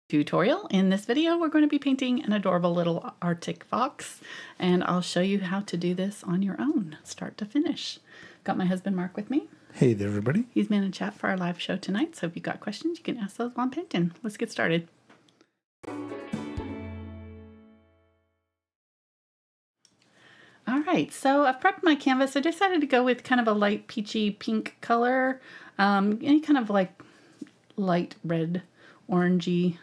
Tutorial. In this video we're going to be painting an adorable little Arctic fox, and I'll show you how to do this on your own start to finish. Got my husband Mark with me. Hey there everybody. He's managed chat for our live show tonight, so if you've got questions you can ask those while I'm painting. Let's get started. Alright, so I've prepped my canvas. I decided to go with kind of a light peachy pink color, any kind of like light red orangey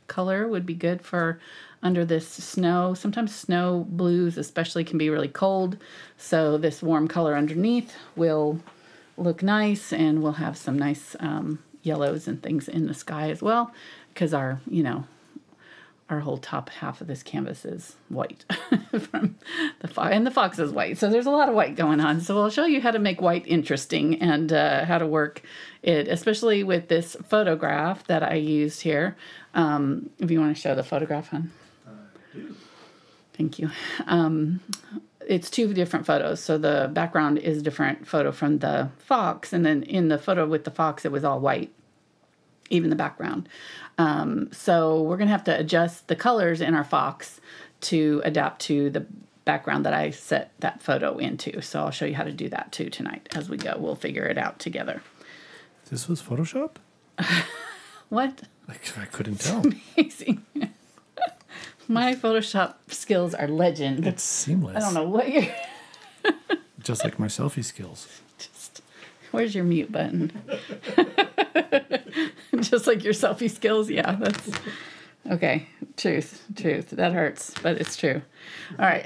color would be good for under this snow. Sometimes snow blues especially can be really cold, so this warm color underneath will look nice, and we'll have some nice yellows and things in the sky as well, because our whole top half of this canvas is white from the fox, and the fox is white, so there's a lot of white going on. So I'll show you how to make white interesting and how to work it, especially with this photograph that I used here. If you want to show the photograph, hon. Thank you. It's two different photos, so the background is a different photo from the fox, and then in the photo with the fox it was all white, even the background. So we're going to have to adjust the colors in our fox to adapt to the background that I set that photo into. So I'll show you how to do that too tonight as we go. We'll figure it out together. This was Photoshop? What? I couldn't tell. Amazing. My Photoshop skills are legend. It's seamless. I don't know what you're... Just like my selfie skills. Where's your mute button? Just like your selfie skills. Yeah, that's okay. Truth. That hurts, but it's true. All right.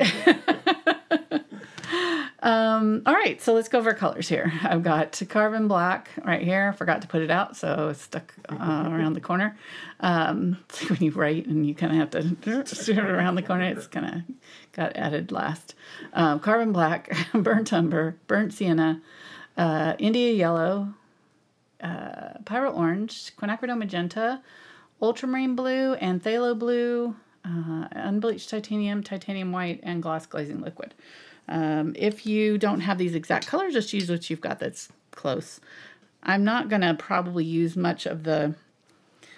All right, so let's go over colors here. I've got carbon black right here. Forgot to put it out, so it's stuck around the corner. It's like when you write and you kind of have to shoot it around the corner. It's kind of got added last. Carbon black, burnt umber, burnt sienna, India yellow, Pyrrole orange, Quinacridone Magenta, Ultramarine Blue, and Phthalo blue, Unbleached Titanium, Titanium white, and gloss glazing liquid. If you don't have these exact colors, just use what you've got that's close. I'm not going to probably use much of the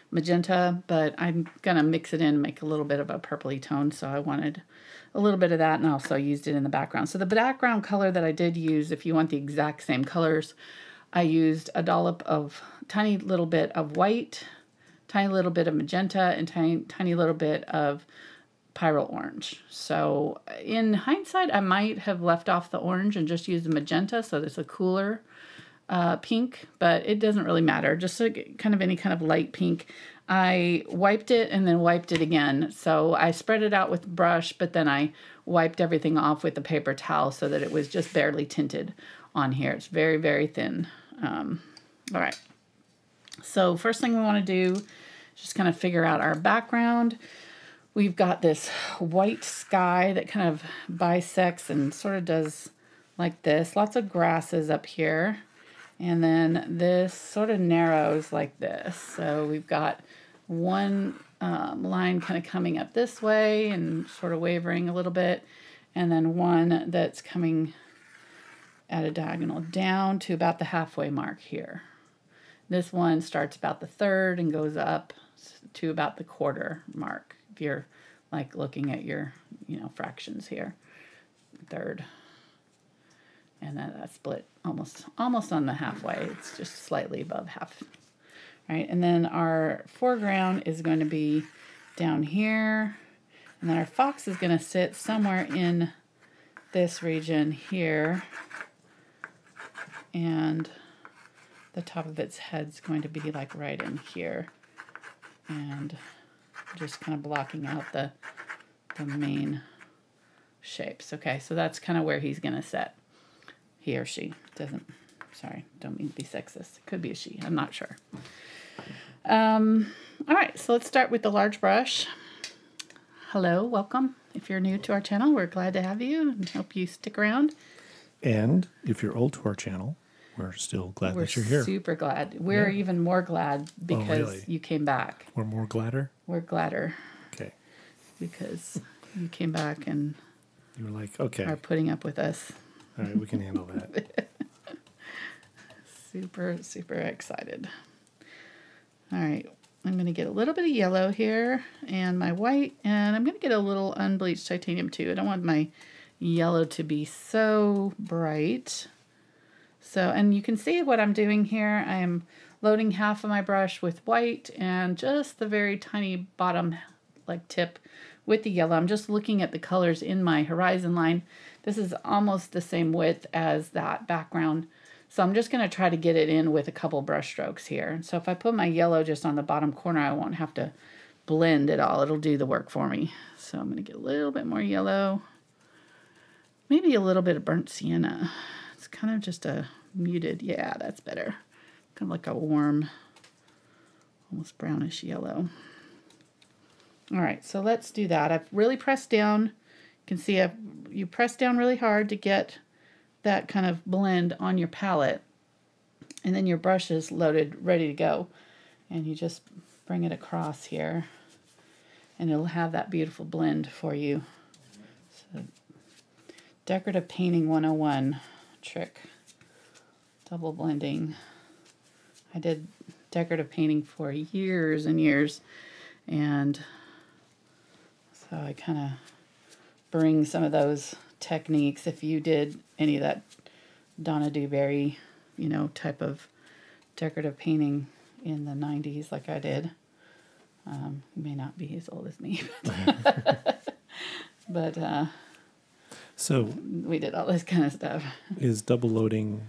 magenta, but I'm going to mix it in, make a little bit of a purpley tone, so I wanted a little bit of that, and also used it in the background. So the background color that I did use, if you want the exact same colors, I used a dollop of tiny little bit of white, tiny little bit of magenta, and tiny little bit of Pyrrole orange. So in hindsight, I might have left off the orange and just used the magenta, so it's a cooler pink, but it doesn't really matter. Just like kind of any kind of light pink. I wiped it and then wiped it again. So I spread it out with a brush, but then I wiped everything off with a paper towel so that it was just barely tinted on here. It's very, very thin. All right. So first thing we want to do is just kind of figure out our background. We've got this white sky that kind of bisects and sort of does like this. Lots of grasses up here. And then this sort of narrows like this. So we've got one line kind of coming up this way and sort of wavering a little bit. And then one that's coming at a diagonal down to about the halfway mark here. This one starts about the third and goes up to about the quarter mark. If you're like looking at your, fractions here, third. And then that split almost on the halfway. It's just slightly above half. All right, and then our foreground is going to be down here. And then our fox is going to sit somewhere in this region here. And the top of its head's going to be like right in here. And just kind of blocking out the main shapes. Okay, so that's kind of where he's going to sit. He or she. Sorry, don't mean to be sexist. It could be a she, I'm not sure. All right, so let's start with the large brush. Hello, welcome. If you're new to our channel, we're glad to have you and hope you stick around. And if you're old to our channel, we're still glad that you're here. We're super glad. We're even more glad because you came back. We're more gladder? We're gladder. Okay. Because you came back and you were like, okay, are putting up with us. All right, we can handle that. Super, super excited. All right. I'm going to get a little bit of yellow here and my white, and I'm going to get a little unbleached titanium too. I don't want my yellow to be so bright. So, and you can see what I'm doing here. I am loading half of my brush with white and just the very tiny bottom like tip with the yellow. I'm just looking at the colors in my horizon line. This is almost the same width as that background. So I'm just going to try to get it in with a couple brush strokes here. So if I put my yellow just on the bottom corner, I won't have to blend it all. It'll do the work for me. So I'm going to get a little bit more yellow. Maybe a little bit of burnt sienna. It's kind of just a muted, yeah, that's better. Kind of like a warm, almost brownish yellow. All right, so let's do that. I've really pressed down. You can see you press down really hard to get that kind of blend on your palette, and then your brush is loaded, ready to go, and you just bring it across here and it'll have that beautiful blend for you. So, decorative painting 101 trick, double blending. I did decorative painting for years and years, and so I kind of bring some of those techniques. If you did any of that Donna Dewberry, you know, type of decorative painting in the 90s like I did, you may not be as old as me, but so we did all this kind of stuff. Is double loading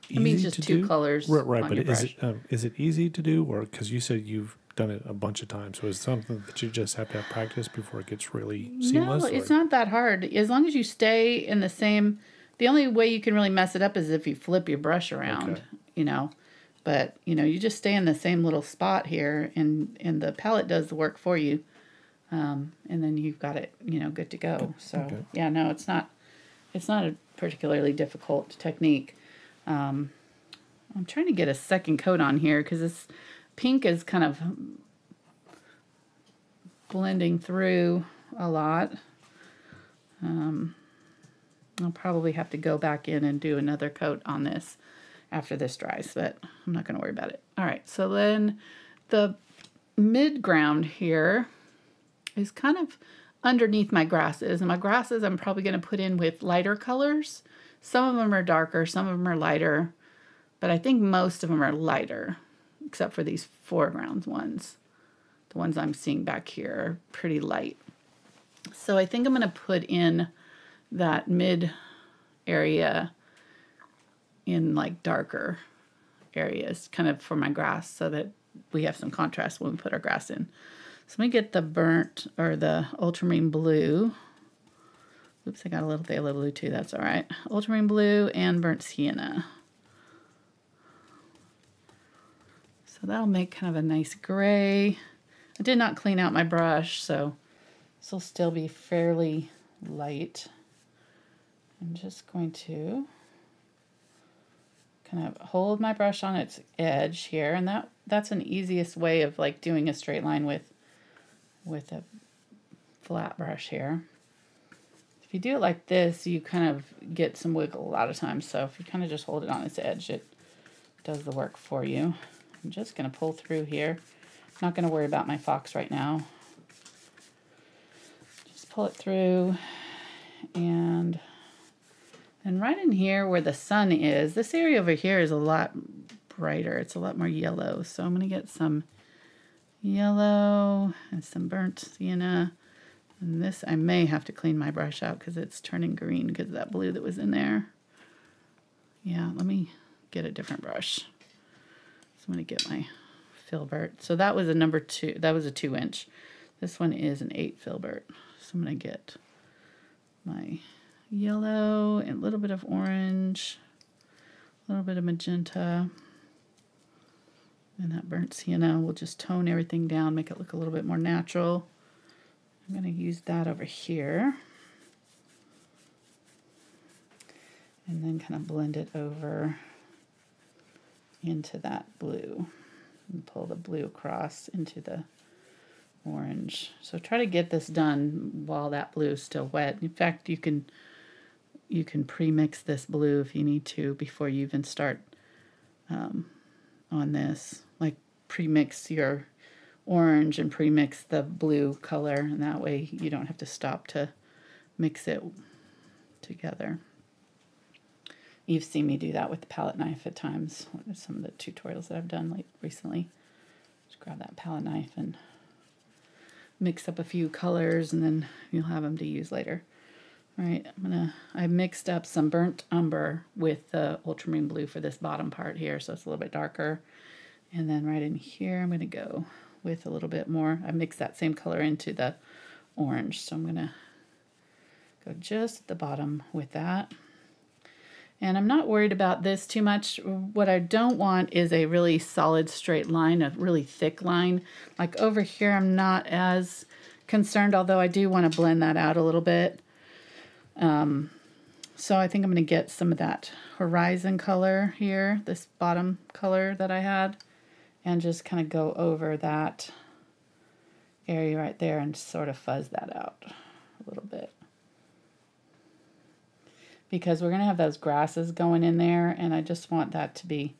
easy I mean, just to two do? colors. Right, on but your brush. is it easy to do, or because you said you've done it a bunch of times, so is it something that you just have to have practice before it gets really seamless? No, it's not that hard. As long as you stay in the same, the only way you can really mess it up is if you flip your brush around, Okay. you know. But, you know, you just stay in the same little spot here, and the palette does the work for you. And then you've got it, you know, good to go. So, Okay. yeah, no, it's not a particularly difficult technique. I'm trying to get a second coat on here because this pink is kind of blending through a lot. I'll probably have to go back in and do another coat on this after this dries, but I'm not going to worry about it. All right, so then the mid-ground here is kind of underneath my grasses, and my grasses I'm probably going to put in with lighter colors. Some of them are darker, some of them are lighter, but I think most of them are lighter, except for these foreground ones. The ones I'm seeing back here are pretty light. So I think I'm going to put in that mid area in like darker areas, kind of for my grass, so that we have some contrast when we put our grass in. So let me get the burnt, or the ultramarine blue. Oops, I got a little phthalo blue too, that's all right. Ultramarine blue and burnt sienna. So that'll make kind of a nice gray. I did not clean out my brush, so this will still be fairly light. I'm just going to kind of hold my brush on its edge here, and that's an easiest way of like doing a straight line with a flat brush here. If you do it like this, you kind of get some wiggle a lot of times. So if you kind of just hold it on its edge, it does the work for you. I'm just going to pull through here. I'm not going to worry about my fox right now. Just pull it through, and right in here where the sun is, this area over here is a lot brighter. It's a lot more yellow. So I'm going to get some yellow and some burnt sienna. And this, I may have to clean my brush out because it's turning green because of that blue that was in there. Yeah, let me get a different brush. So I'm going to get my Filbert. So that was a number 2. That was a 2-inch. This one is an 8 Filbert. So I'm going to get my yellow and a little bit of orange, a little bit of magenta, and that burnt sienna will just tone everything down, make it look a little bit more natural. I'm going to use that over here and then kind of blend it over into that blue and pull the blue across into the orange. So try to get this done while that blue is still wet. In fact, you can pre-mix this blue if you need to before you even start on this. Like pre-mix your orange and pre-mix the blue color, and that way you don't have to stop to mix it together. You've seen me do that with the palette knife at times. Some of the tutorials that I've done recently. Just grab that palette knife and mix up a few colors, and then you'll have them to use later. All right, I mixed up some burnt umber with the ultramarine blue for this bottom part here, so it's a little bit darker. And then right in here, I'm gonna go with a little bit more. I mixed that same color into the orange, so I'm gonna go just at the bottom with that. And I'm not worried about this too much. What I don't want is a really solid straight line, a really thick line. Like over here, I'm not as concerned, although I do want to blend that out a little bit. So I think I'm going to get some of that horizon color here, this bottom color that I had, and just kind of go over that area right there and sort of fuzz that out a little bit. Because we're going to have those grasses going in there, and I just want that to be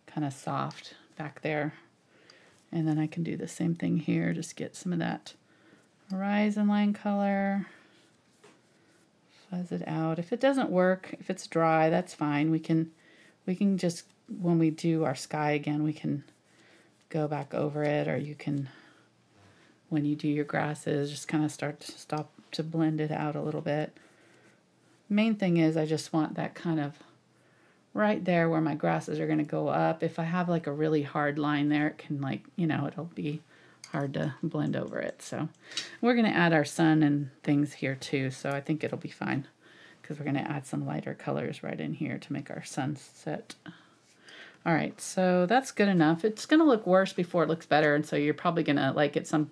kind of soft back there. And then I can do the same thing here, just get some of that horizon line color, fuzz it out. If it doesn't work, if it's dry, that's fine. We can just, when we do our sky again, we can go back over it, or you can, when you do your grasses, just kind of stop to blend it out a little bit. Main thing is I just want that kind of right there where my grasses are going to go up. If I have like a really hard line there, it can, like, you know, it'll be hard to blend over it. So we're going to add our sun and things here too, so I think it'll be fine, because we're going to add some lighter colors right in here to make our sunset. All right, so that's good enough. It's going to look worse before it looks better, and so you're probably going to, like, at some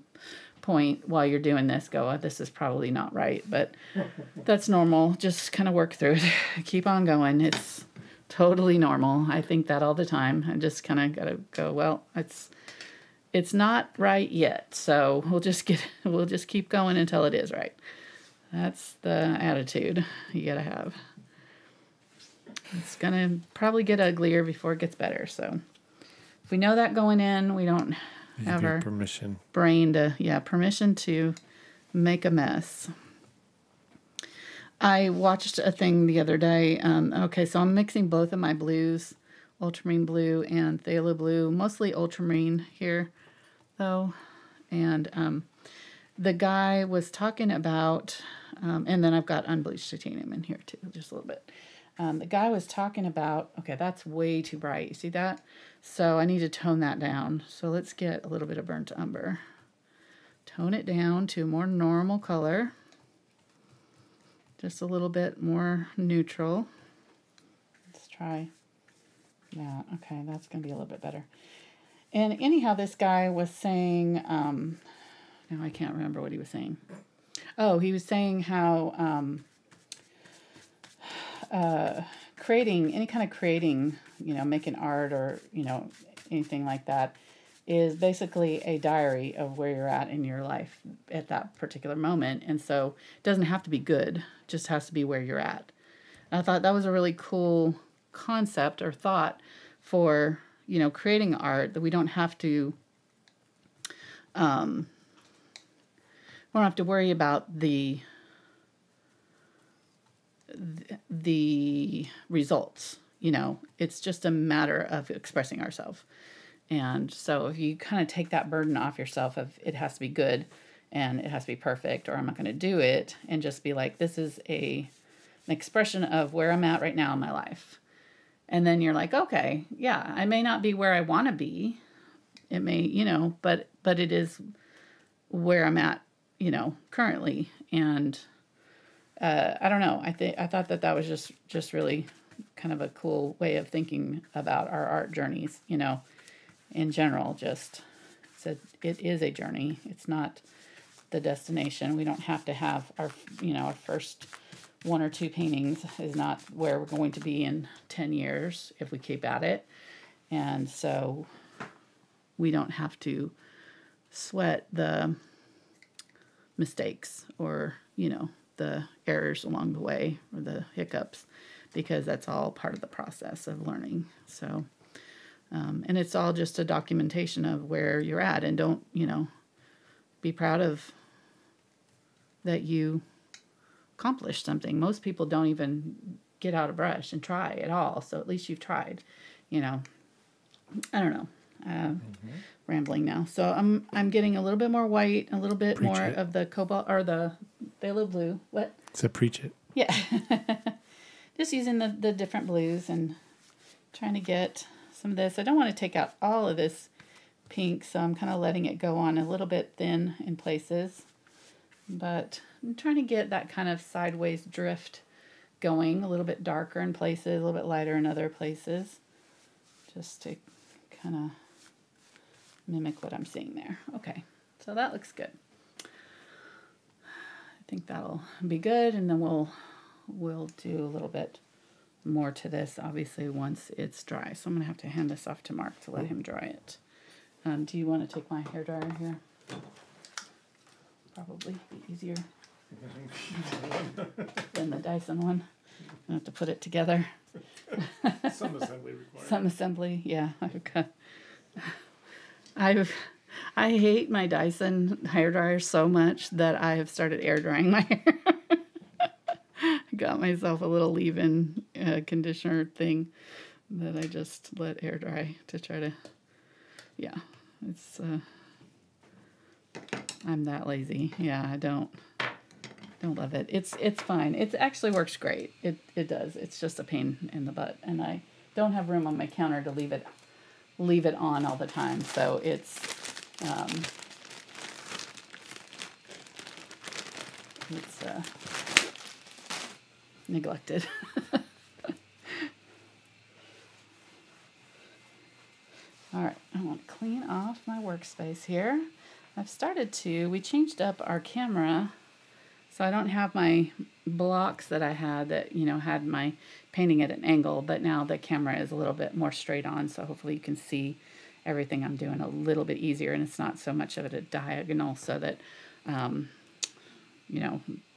point while you're doing this, go, oh, this is probably not right, but that's normal. Just kind of work through it. Keep on going. It's totally normal. I think that all the time. I just kind of gotta go, well, it's not right yet, so we'll just keep going until it is right. That's the attitude you gotta have. It's gonna probably get uglier before it gets better, so if we know that going in, we don't have our brain to, permission to make a mess. I watched a thing the other day. Okay, so I'm mixing both of my blues, Ultramarine Blue and Phthalo Blue, mostly Ultramarine here, though. And the guy was talking about, and then I've got Unbleached Titanium in here too, just a little bit. The guy was talking about, okay, that's way too bright. You see that? So I need to tone that down. So let's get a little bit of burnt umber. Tone it down to a more normal color. Just a little bit more neutral. Let's try that. Okay, that's going to be a little bit better. And anyhow, this guy was saying, now I can't remember what he was saying. Oh, he was saying how creating, any kind of creating, you know, making art or, you know, anything like that is basically a diary of where you're at in your life at that particular moment. And so it doesn't have to be good, it just has to be where you're at. And I thought that was a really cool concept or thought for, you know, creating art, that we don't have to, we don't have to worry about the results. You know, it's just a matter of expressing ourselves. And so if you kind of take that burden off yourself of it has to be good and it has to be perfect, or I'm not going to do it, and just be like, this is an expression of where I'm at right now in my life. And then you're like, okay, yeah, I may not be where I want to be. It may, you know, but it is where I'm at, you know, currently. And I don't know. I thought that was just really kind of a cool way of thinking about our art journeys, you know, in general. Just said it is a journey. It's not the destination. We don't have to have our, you know, our first one or two paintings is not where we're going to be in 10 years if we keep at it. And so we don't have to sweat the mistakes or, you know, the errors along the way or the hiccups, because that's all part of the process of learning. So And it's all just a documentation of where you're at, and don't, be proud of that you accomplished something. Most people don't even get out a brush and try at all. So at least you've tried, I don't know. Rambling now. So I'm getting a little bit more white, a little bit Preach more it. of the cobalt or the phthalo blue. What? So preach it. Yeah. Just using the different blues and trying to get some of this. I don't want to take out all of this pink, so I'm kind of letting it go on a little bit thin in places. But I'm trying to get that kind of sideways drift going, a little bit darker in places, a little bit lighter in other places, just to kind of mimic what I'm seeing there. Okay, so that looks good. I think that'll be good, and then we'll do a little bit more to this, obviously, once it's dry. So I'm going to have to hand this off to Mark to let him dry it. Do you want to take my hairdryer here? Probably be easier than the Dyson one. I have to put it together. Some assembly required. Some assembly, yeah. I hate my Dyson hairdryer so much that I have started air drying my hair. Got myself a little leave-in conditioner thing that I just let air dry to try to, yeah, it's, I'm that lazy. Yeah, I don't love it. It's fine. It actually works great. It does. It's just a pain in the butt, and I don't have room on my counter to leave it on all the time. So it's neglected. All right, I want to clean off my workspace here. We changed up our camera, so I don't have my blocks that I had that, had my painting at an angle, but now the camera is a little bit more straight on, so hopefully you can see everything I'm doing a little bit easier, and it's not so much of it a diagonal, so that,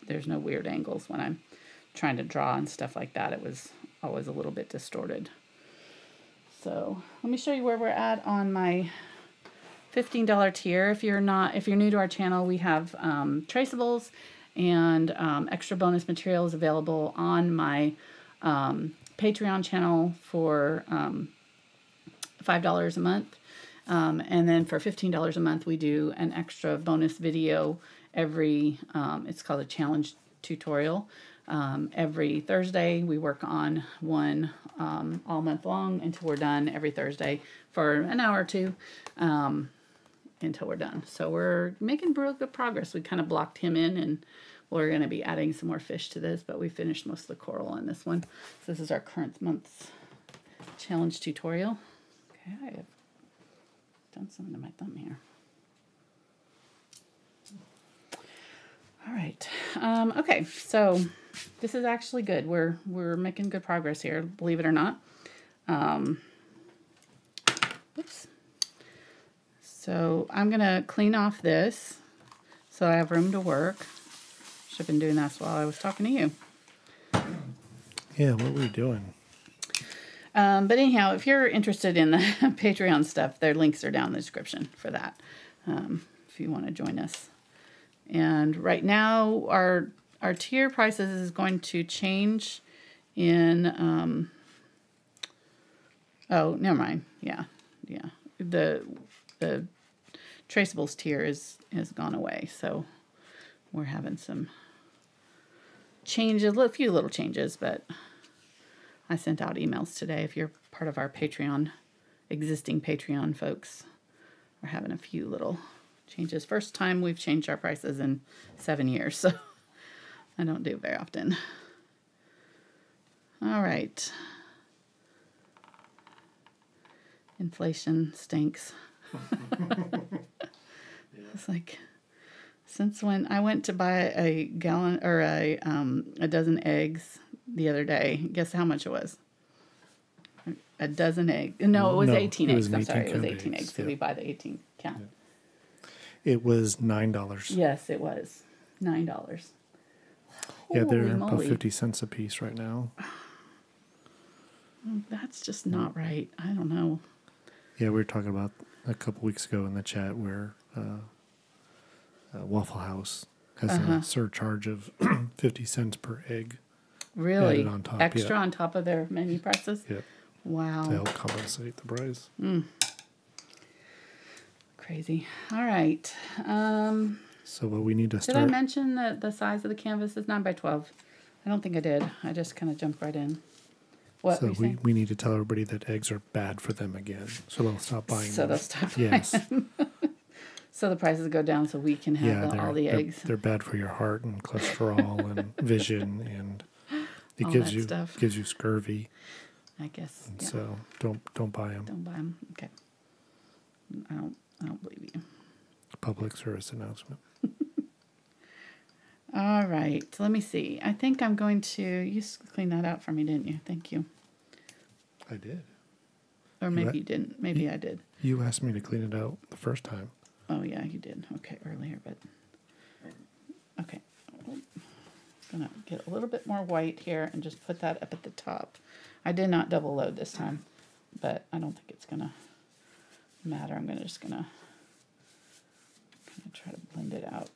there's no weird angles when I'm trying to draw and stuff like that. It was always a little bit distorted. So let me show you where we're at on my $15 tier. If you're new to our channel, we have traceables and extra bonus materials available on my Patreon channel for $5 a month. And then for $15 a month, we do an extra bonus video every, it's called a challenge tutorial. Every Thursday, we work on one all month long until we're done every Thursday for an hour or two until we're done. So we're making real good progress. We kind of blocked him in, and we're going to be adding some more fish to this, but we finished most of the coral on this one. So this is our current month's challenge tutorial. Okay, I have done something to my thumb here. All right. Okay, so this is actually good. We're making good progress here, believe it or not. Oops. So I'm gonna clean off this so I have room to work. Should have been doing that while I was talking to you. Yeah, what were we doing? But anyhow, if you're interested in the Patreon stuff, their links are down in the description for that, if you want to join us. And right now, our tier prices is going to change in, oh, never mind. Yeah. The traceables tier has gone away, so we're having some changes, a few little changes, but I sent out emails today. If you're part of our Patreon, existing Patreon folks, we're having a few little changes. First time we've changed our prices in 7 years, so I don't do it very often. All right. Inflation stinks. It's like, since when I went to buy a gallon or a dozen eggs the other day, guess how much it was? A dozen eggs. No, it was 18 eggs. I'm sorry, it was 18 eggs. So we buy the 18 count. Yeah. It was $9. Yes, it was $9. Yeah, they're Holy about moly. 50 cents a piece right now. That's just not right. I don't know. Yeah, we were talking about a couple weeks ago in the chat where Waffle House has a surcharge of 50 cents per egg. Really? Added on top, Extra on top of their menu prices? Yep. Wow. To help compensate the price. Crazy. All right. So what we need to start... Did I mention that the size of the canvas is 9 by 12? I don't think I did. I just kind of jumped right in. What So we need to tell everybody that eggs are bad for them again. So they'll stop buying them. So they'll stop Yes. buying them. So the prices go down so we can have all the eggs. They're bad for your heart and cholesterol and vision, and it gives you scurvy. I guess. And so don't buy them. Don't buy them. Okay. I don't believe you. Public service announcement. All right. So let me see. I think I'm going to... You cleaned that out for me, didn't you? Thank you. I did. Or maybe you didn't. Maybe I did. You asked me to clean it out the first time. Oh, yeah, you did. Okay, earlier, but... Okay. I'm going to get a little bit more white here and just put that up at the top. I did not double load this time, but I don't think it's going to matter. I'm just going to try to blend it out.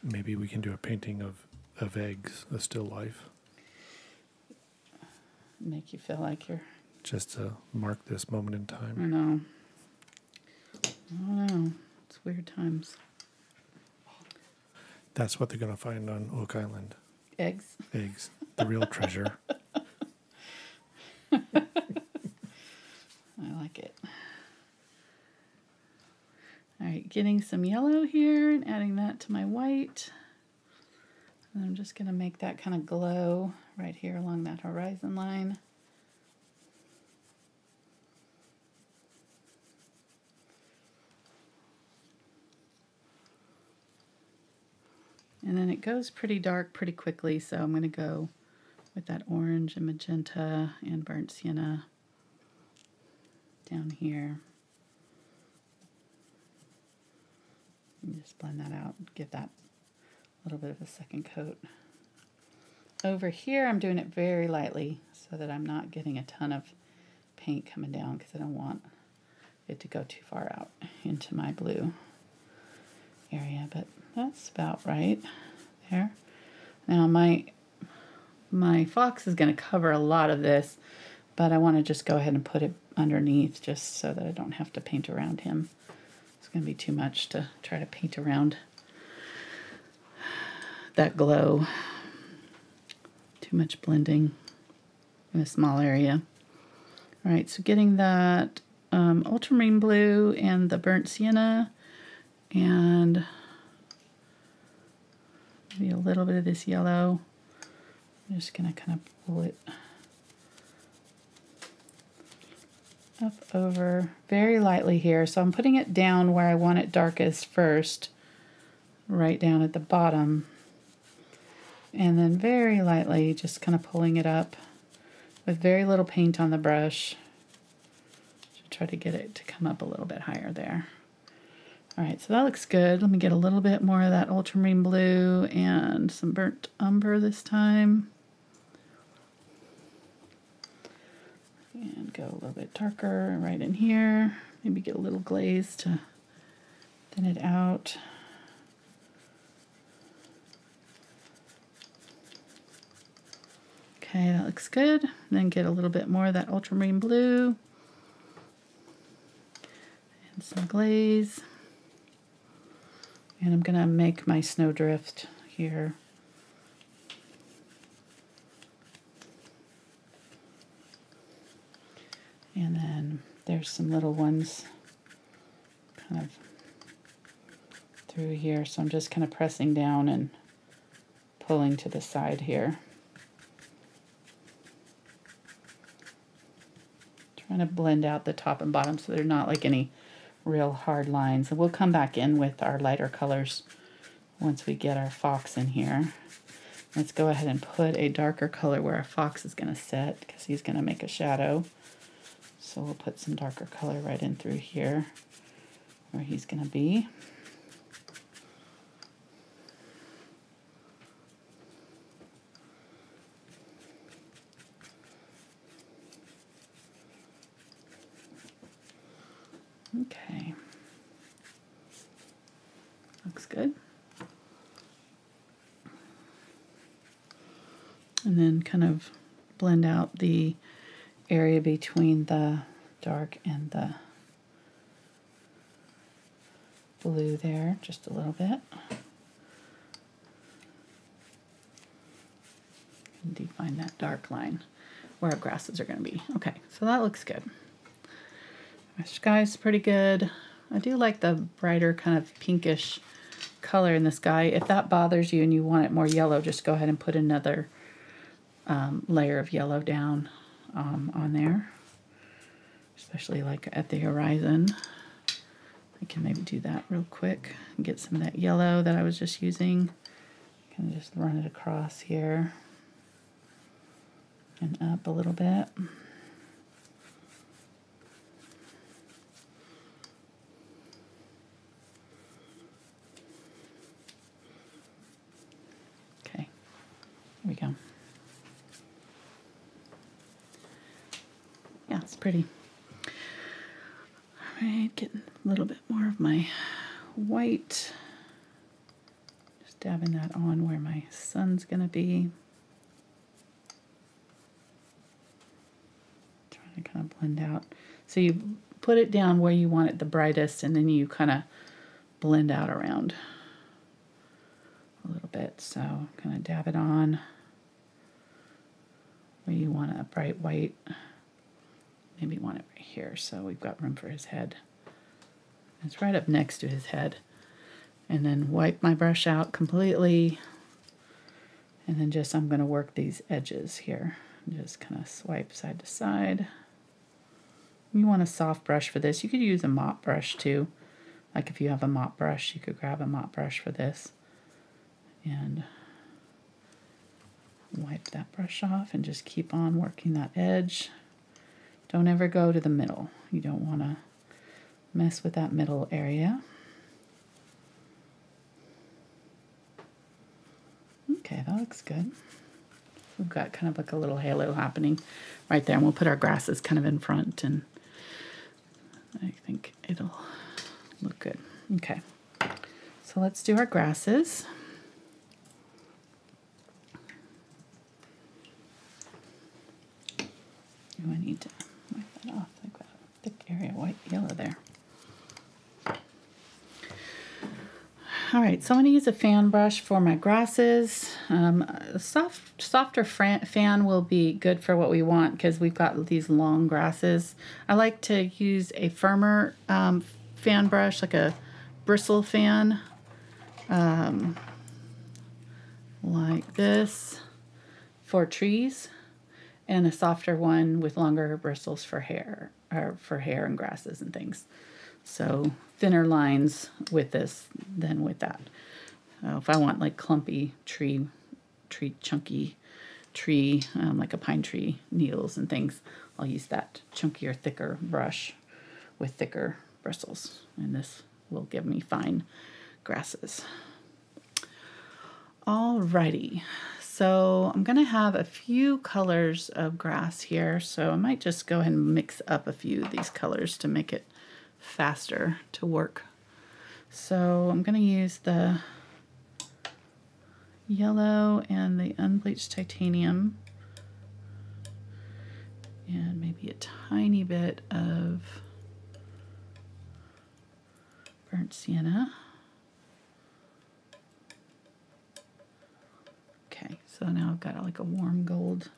Maybe we can do a painting of eggs, a still life. Make you feel like you're... Just to mark this moment in time. I know. I don't know. It's weird times. That's what they're going to find on Oak Island. Eggs? Eggs. The real treasure. I like it. All right, getting some yellow here and adding that to my white. And I'm just going to make that kind of glow right here along that horizon line. And then it goes pretty dark pretty quickly, so I'm going to go with that orange and magenta and burnt sienna down here. And just blend that out, give that a little bit of a second coat. Over here, I'm doing it very lightly so that I'm not getting a ton of paint coming down because I don't want it to go too far out into my blue area, but that's about right there. Now my fox is going to cover a lot of this, but I want to just go ahead and put it underneath just so that I don't have to paint around him. It's going to be too much to try to paint around that glow. Too much blending in a small area. All right, so getting that ultramarine blue and the burnt sienna and maybe a little bit of this yellow. I'm just going to kind of pull it up over very lightly here. So I'm putting it down where I want it darkest first, right down at the bottom. And then very lightly just kind of pulling it up with very little paint on the brush to try to get it to come up a little bit higher there. All right, so that looks good. Let me get a little bit more of that ultramarine blue and some burnt umber this time. And go a little bit darker right in here. Maybe get a little glaze to thin it out. Okay, that looks good. Then get a little bit more of that ultramarine blue. And some glaze. And I'm going to make my snowdrift here. And then there's some little ones kind of through here. So I'm just kind of pressing down and pulling to the side here. Trying to blend out the top and bottom so they're not like any real hard lines. And we'll come back in with our lighter colors once we get our fox in here. Let's go ahead and put a darker color where our fox is going to sit because he's going to make a shadow. So we'll put some darker color right in through here where he's going to be. Okay. Looks good. And then kind of blend out the area between the dark and the blue there just a little bit. And define that dark line where our grasses are going to be. Okay, so that looks good. Our sky's pretty good. I do like the brighter kind of pinkish color in the sky. If that bothers you and you want it more yellow, just go ahead and put another layer of yellow down on there, especially like at the horizon. I can maybe do that real quick and get some of that yellow that I was just using. Kind of just run it across here and up a little bit. Okay, here we go. Yeah, it's pretty. All right, getting a little bit more of my white. Just dabbing that on where my sun's gonna be. Trying to kind of blend out. So you put it down where you want it the brightest, and then you kind of blend out around a little bit. So kind of dab it on where you want a bright white. Maybe want it right here, so we've got room for his head. It's right up next to his head. And then wipe my brush out completely. And then just, I'm going to work these edges here. Just kind of swipe side to side. You want a soft brush for this. You could use a mop brush too. Like if you have a mop brush, you could grab a mop brush for this. And wipe that brush off and just keep on working that edge. Don't ever go to the middle. You don't want to mess with that middle area. Okay, that looks good. We've got kind of like a little halo happening right there, and we'll put our grasses kind of in front, and I think it'll look good. Okay, so let's do our grasses. Oh, I need to wipe that off. I've got a thick area of white yellow there. All right, so I'm going to use a fan brush for my grasses. A softer fan will be good for what we want because we've got these long grasses. I like to use a firmer fan brush, like a bristle fan, like this for trees, and a softer one with longer bristles for hair, or for hair and grasses and things. So thinner lines with this than with that. If I want like clumpy chunky tree, like a pine tree needles and things, I'll use that chunkier, thicker brush with thicker bristles. And this will give me fine grasses. Alrighty, so I'm gonna have a few colors of grass here, so I might just go ahead and mix up a few of these colors to make it faster to work. So I'm going to use the yellow and the unbleached titanium and maybe a tiny bit of burnt sienna. Okay, so now I've got like a warm gold.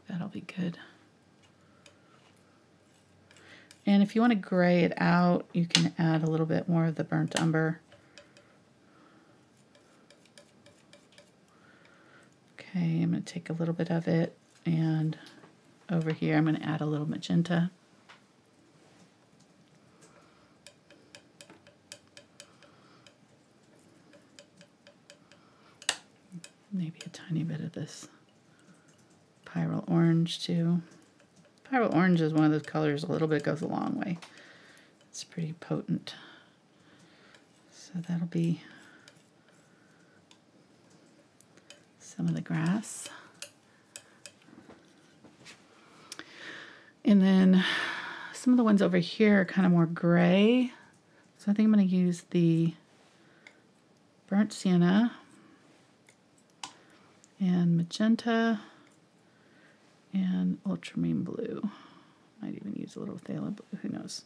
That'll be good. And if you want to gray it out, you can add a little bit more of the burnt umber. Okay, I'm going to take a little bit of it, and over here I'm going to add a little magenta. Maybe a tiny bit of this Pyrrole orange too. Pyrrole orange is one of those colors, a little bit goes a long way. It's pretty potent. So that'll be some of the grass. And then some of the ones over here are kind of more gray. So I think I'm going to use the burnt sienna and magenta and ultramarine blue. Might even use a little phthalo blue, who knows.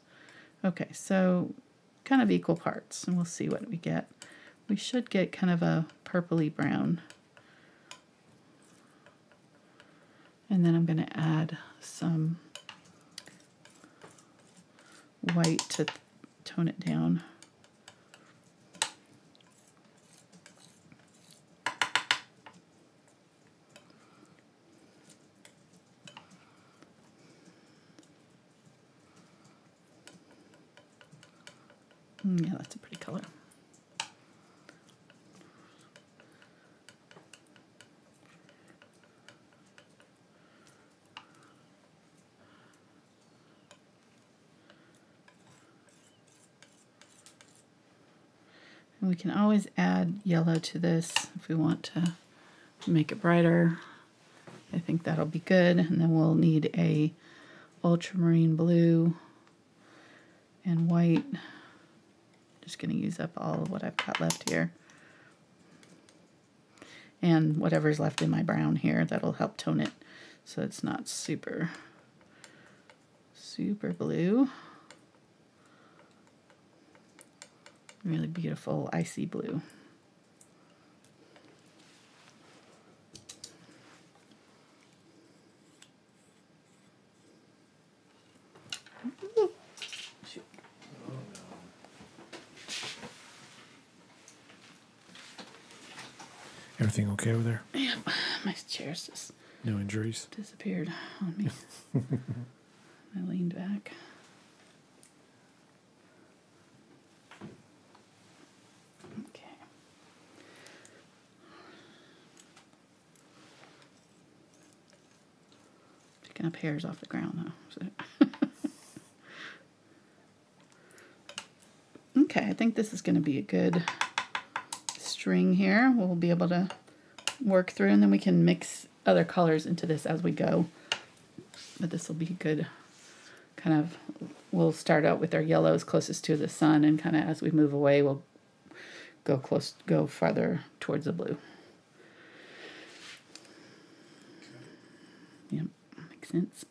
Okay, so kind of equal parts, and we'll see what we get. We should get kind of a purpley brown. And then I'm going to add some white to tone it down. Yeah, that's a pretty color. And we can always add yellow to this if we want to make it brighter. I think that'll be good. And then we'll need a ultramarine blue and white. Just going to use up all of what I've got left here. And whatever's left in my brown here, that'll help tone it so it's not super blue. Really beautiful icy blue. Everything okay over there? Yeah, my chair's just No injuries? disappeared on me. I leaned back. Okay. Picking up hairs off the ground though. So. Okay, I think this is going to be a good string here. We'll be able to work through, and then we can mix other colors into this as we go. But this will be good kind of, we'll start out with our yellows closest to the sun, and kind of as we move away, we'll go farther towards the blue. Yep, makes sense.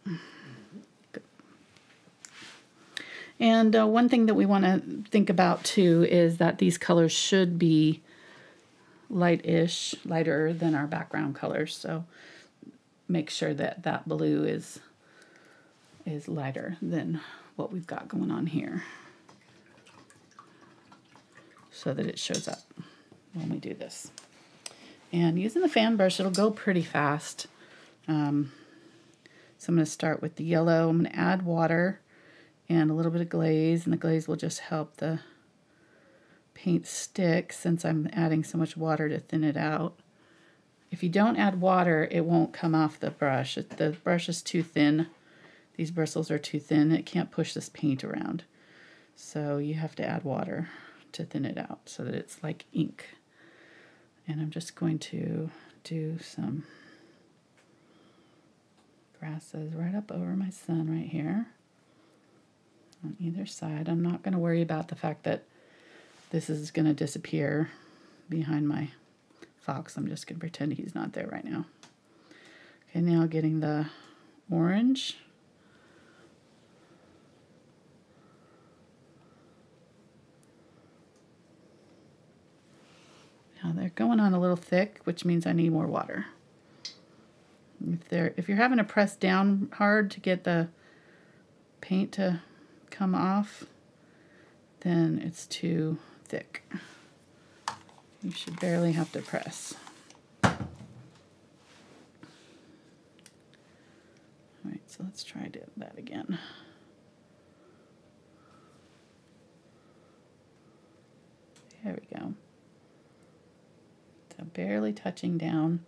Good. And one thing that we want to think about too is that these colors should be lighter than our background colors. So make sure that that blue is lighter than what we've got going on here, so that it shows up when we do this. And using the fan brush, it'll go pretty fast. So I'm going to start with the yellow. I'm going to add water and a little bit of glaze, and the glaze will just help the paint stick since I'm adding so much water to thin it out. If you don't add water, it won't come off the brush. The brush is too thin. These bristles are too thin. It can't push this paint around. So you have to add water to thin it out so that it's like ink. And I'm just going to do some grasses right up over my sun right here on either side. I'm not going to worry about the fact that this is going to disappear behind my fox. I'm just going to pretend he's not there right now. Okay, now getting the orange. Now they're going on a little thick, which means I need more water. If you're having to press down hard to get the paint to come off, then it's too thick. You should barely have to press. All right, so let's try that again. There we go. So barely touching down.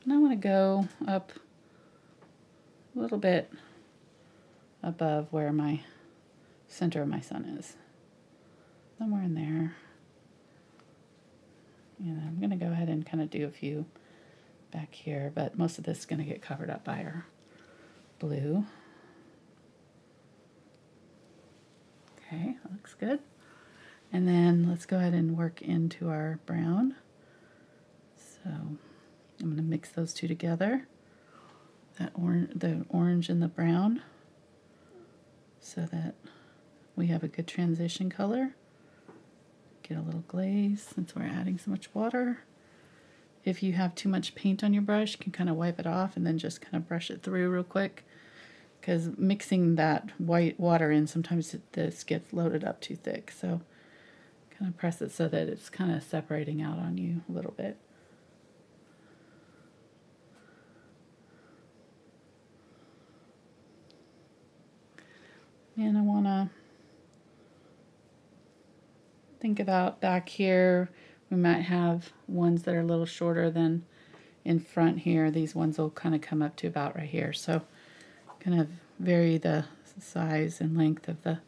And I want to go up a little bit above where my center of my sun is. Somewhere in there. And I'm going to go ahead and kind of do a few back here, but most of this is going to get covered up by our blue. Okay, that looks good. And then let's go ahead and work into our brown. So I'm going to mix those two together, the orange and the brown, so that we have a good transition color. Get a little glaze since we're adding so much water. If you have too much paint on your brush, you can kind of wipe it off and then just kind of brush it through real quick, because mixing that white water in, sometimes this gets loaded up too thick. So kind of press it so that it's kind of separating out on you a little bit. And I want to think about back here. We might have ones that are a little shorter than in front here. These ones will kind of come up to about right here. So kind of vary the size and length of the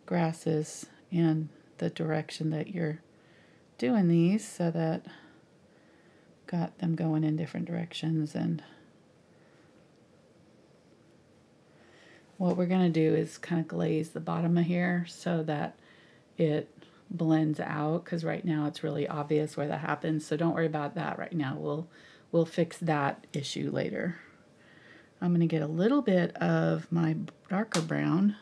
grasses and the direction that you're doing these, so that got them going in different directions. And what we're going to do is kind of glaze the bottom of here so that it blends out, because right now it's really obvious where that happens. So don't worry about that right now. We'll fix that issue later. I'm going to get a little bit of my darker brown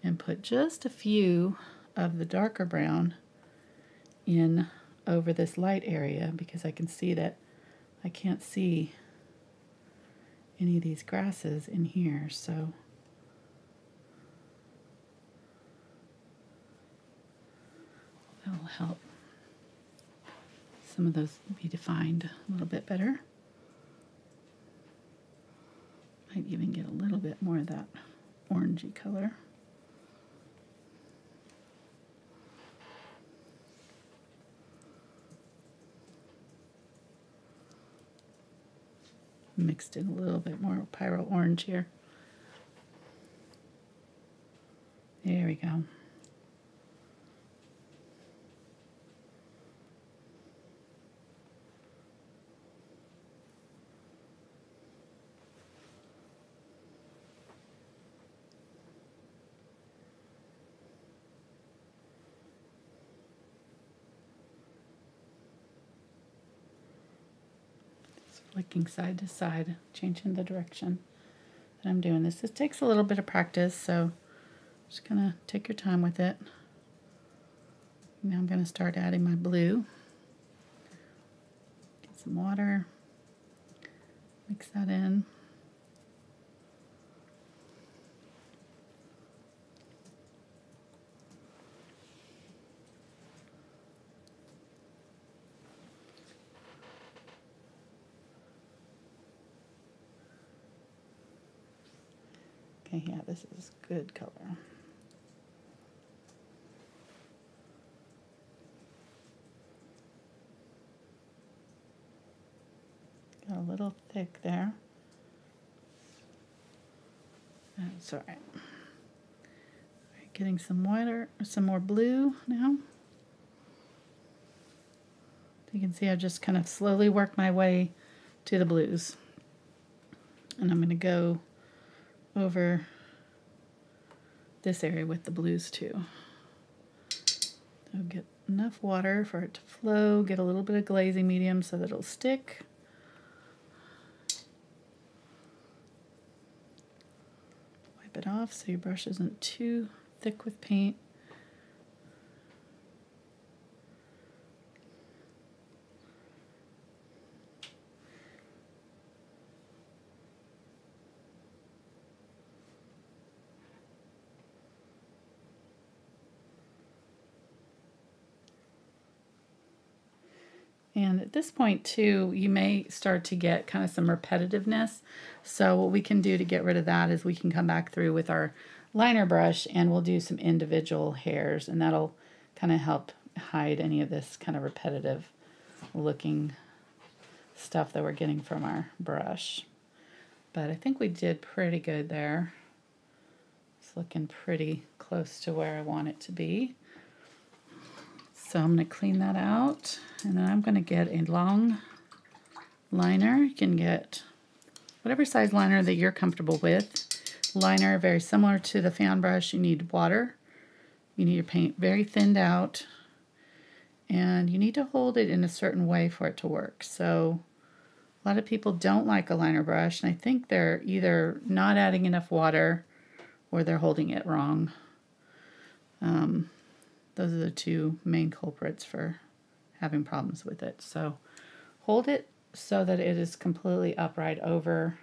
and put just a few of the darker brown in over this light area, because I can see that I can't see any of these grasses in here. So that'll help some of those be defined a little bit better. Might even get a little bit more of that orangey color. Mixed in a little bit more Pyrrole orange here. There we go. Flicking side to side, changing the direction that I'm doing this. This takes a little bit of practice, so just gonna take your time with it. Now I'm gonna start adding my blue. Get some water, mix that in. Yeah, this is good color. Got a little thick there. That's all right. All right, getting some whiter, some more blue now. You can see I just kind of slowly work my way to the blues. And I'm going to go over this area with the blues too. So get enough water for it to flow, get a little bit of glazing medium so that it'll stick. Wipe it off so your brush isn't too thick with paint. And at this point too, you may start to get kind of some repetitiveness. So what we can do to get rid of that is we can come back through with our liner brush and we'll do some individual hairs, and that'll kind of help hide any of this kind of repetitive looking stuff that we're getting from our brush. But I think we did pretty good there. It's looking pretty close to where I want it to be. So I'm going to clean that out, and then I'm going to get a long liner. You can get whatever size liner that you're comfortable with. Liner, very similar to the fan brush. You need water. You need your paint very thinned out. And you need to hold it in a certain way for it to work. So a lot of people don't like a liner brush, and I think they're either not adding enough water or they're holding it wrong. Those are the two main culprits for having problems with it. So hold it so that it is completely upright over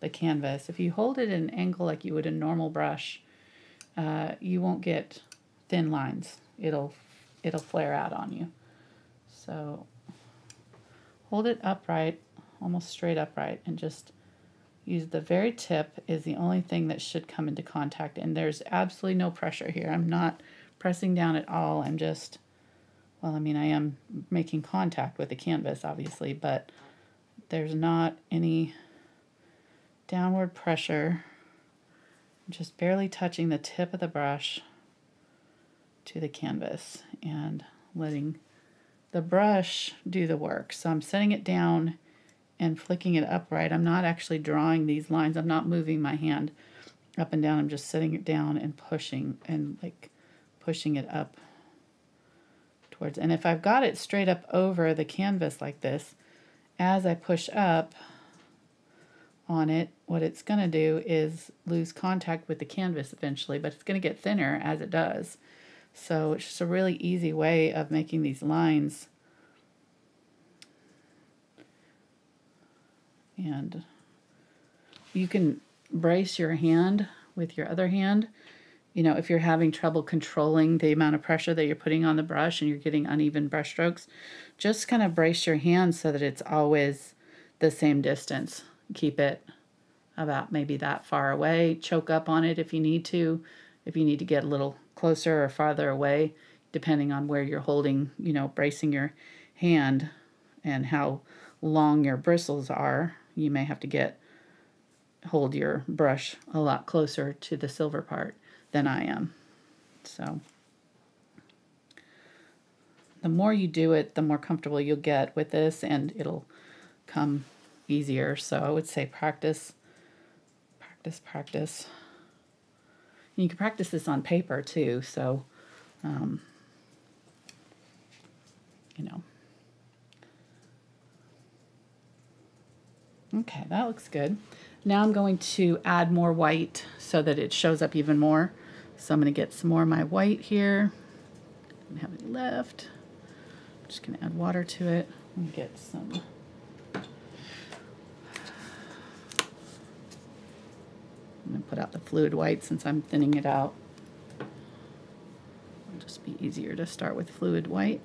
the canvas. If you hold it at an angle like you would a normal brush, you won't get thin lines. It'll flare out on you. So hold it upright, almost straight upright, and just use the very tip is the only thing that should come into contact. And there's absolutely no pressure here. I'm not pressing down at all. I'm just, well, I mean, I am making contact with the canvas, obviously, but there's not any downward pressure. I'm just barely touching the tip of the brush to the canvas and letting the brush do the work. So I'm setting it down and flicking it upright. I'm not actually drawing these lines. I'm not moving my hand up and down. I'm just setting it down and pushing and like pushing it up towards. And if I've got it straight up over the canvas like this, as I push up on it, what it's going to do is lose contact with the canvas eventually, but it's going to get thinner as it does. So it's just a really easy way of making these lines. And you can brace your hand with your other hand. You know, if you're having trouble controlling the amount of pressure that you're putting on the brush and you're getting uneven brush strokes, just kind of brace your hand so that it's always the same distance. Keep it about maybe that far away. Choke up on it if you need to. If you need to get a little closer or farther away, depending on where you're holding, you know, bracing your hand and how long your bristles are, you may have to hold your brush a lot closer to the silver part than I am. So the more you do it, the more comfortable you'll get with this, and it'll come easier. So I would say practice, practice, practice. You can practice this on paper too, so you know. Okay, that looks good. Now I'm going to add more white so that it shows up even more. So I'm going to get some more of my white here. I don't have any left. I'm just going to add water to it and get some. I'm going to put out the fluid white since I'm thinning it out. It'll just be easier to start with fluid white.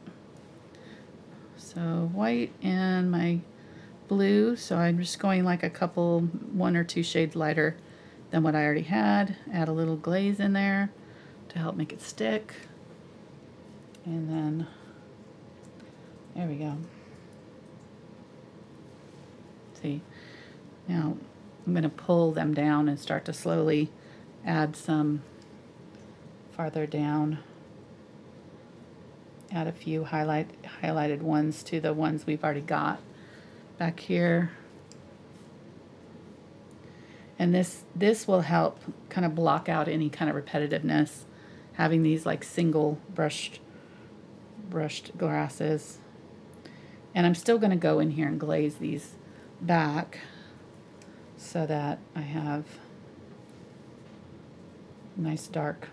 So white and my blue, so I'm just going like one or two shades lighter than what I already had. Add a little glaze in there to help make it stick. And then, there we go. See, now I'm going to pull them down and start to slowly add some farther down. Add a few highlighted ones to the ones we've already got back here. And this will help kind of block out any kind of repetitiveness, having these like single brushed grasses. And I'm still going to go in here and glaze these back so that I have nice dark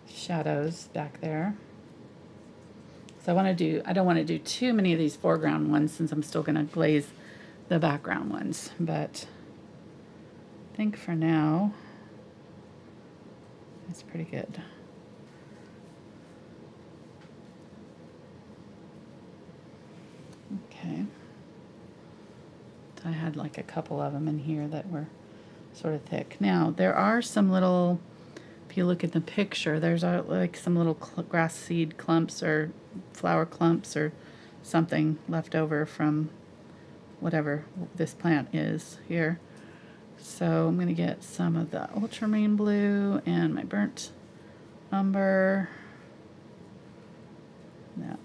shadows back there. So I don't want to do too many of these foreground ones since I'm still going to glaze the background ones, but I think for now that's pretty good. Okay. So I had like a couple of them in here that were sort of thick. Now there are some little, if you look at the picture, there's like some little grass seed clumps or flower clumps or something left over from whatever this plant is here. So I'm going to get some of the Ultramarine Blue and my burnt umber, that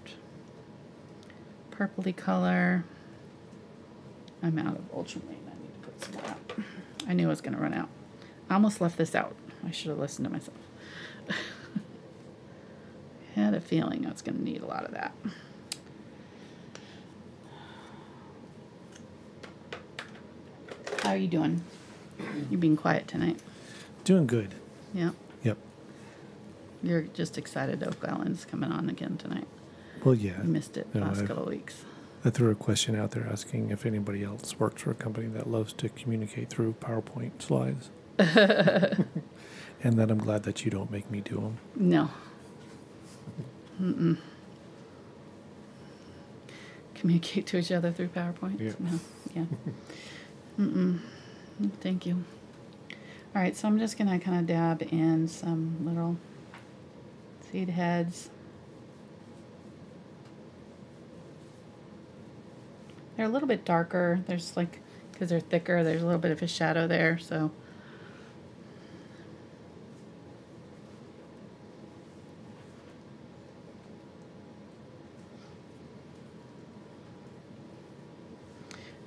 purpley color. I'm out of ultramarine. I need to put some more out. I knew I was going to run out. I almost left this out. I should have listened to myself. I had a feeling I was going to need a lot of that. How are you doing? You're being quiet tonight. Doing good. Yeah. Yep. You're just excited Oak Island's coming on again tonight. Well, yeah. You missed it last couple of weeks. I threw a question out there asking if anybody else works for a company that loves to communicate through PowerPoint slides. And then I'm glad that you don't make me do them. No. Mm-mm. Communicate to each other through PowerPoint? Yeah. No. Yeah. Mm-mm. Thank you. All right, so I'm just going to kind of dab in some little seed heads. They're a little bit darker. There's like, because they're thicker, there's a little bit of a shadow there, so.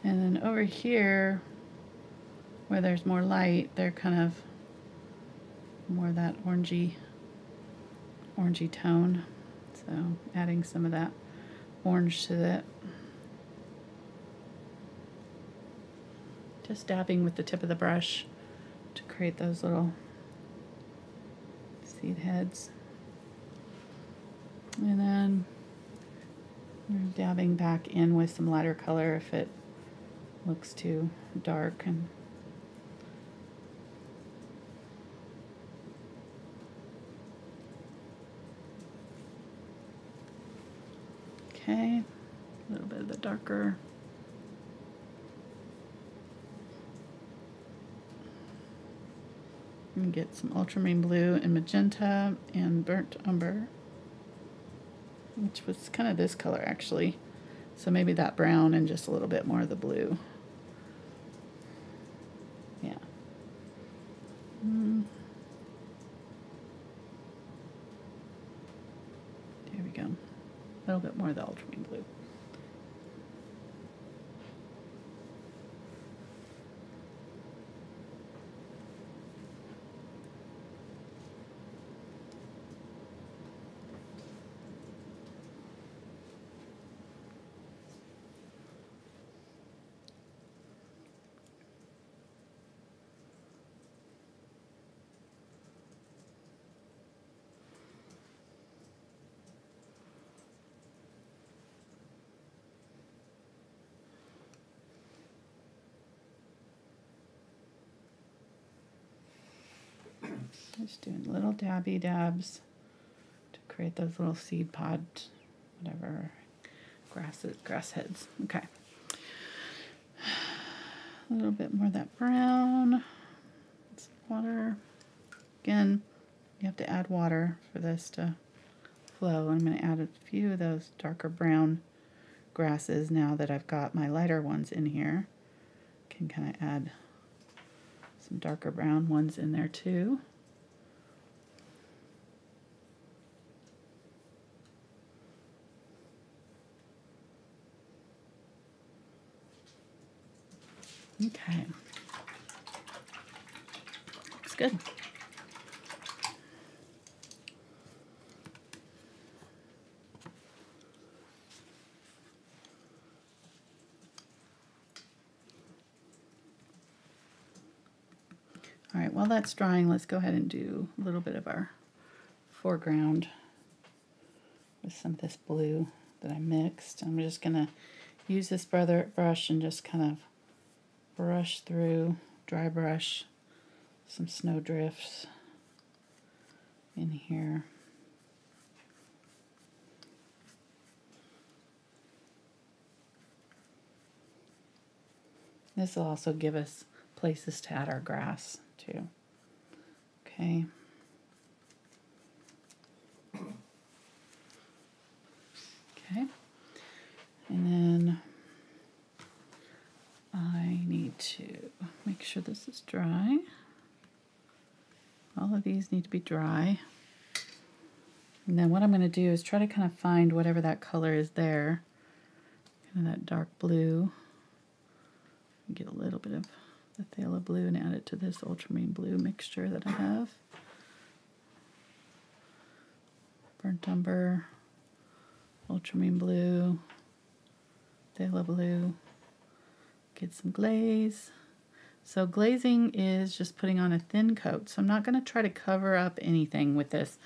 And then over here, where there's more light, they're kind of more that orangey tone. So adding some of that orange to that. Just dabbing with the tip of the brush to create those little seed heads. And then we're dabbing back in with some lighter color if it looks too dark. And okay, a little bit of the darker. And get some ultramarine blue and magenta and burnt umber, which was kind of this color actually. So maybe that brown and just a little bit more of the blue. Yeah. There we go. A little bit more of the ultramarine blue. Just doing little dabby dabs to create those little seed pod, whatever, grass heads. Okay. A little bit more of that brown. Some water. Again, you have to add water for this to flow. I'm going to add a few of those darker brown grasses now that I've got my lighter ones in here. Can kind of add some darker brown ones in there too. Okay. Looks good. All right, while that's drying, let's go ahead and do a little bit of our foreground with some of this blue that I mixed. I'm just going to use this brush and just kind of brush through, dry brush, some snow drifts in here. This will also give us places to add our grass too. Okay. Okay. And then I need to make sure this is dry. All of these need to be dry. And then what I'm going to do is try to kind of find whatever that color is there. Kind of that dark blue. Get a little bit of the Phthalo blue and add it to this ultramarine blue mixture that I have. Burnt umber, ultramarine blue, Phthalo blue. Get some glaze. So glazing is just putting on a thin coat. So I'm not going to try to cover up anything with this.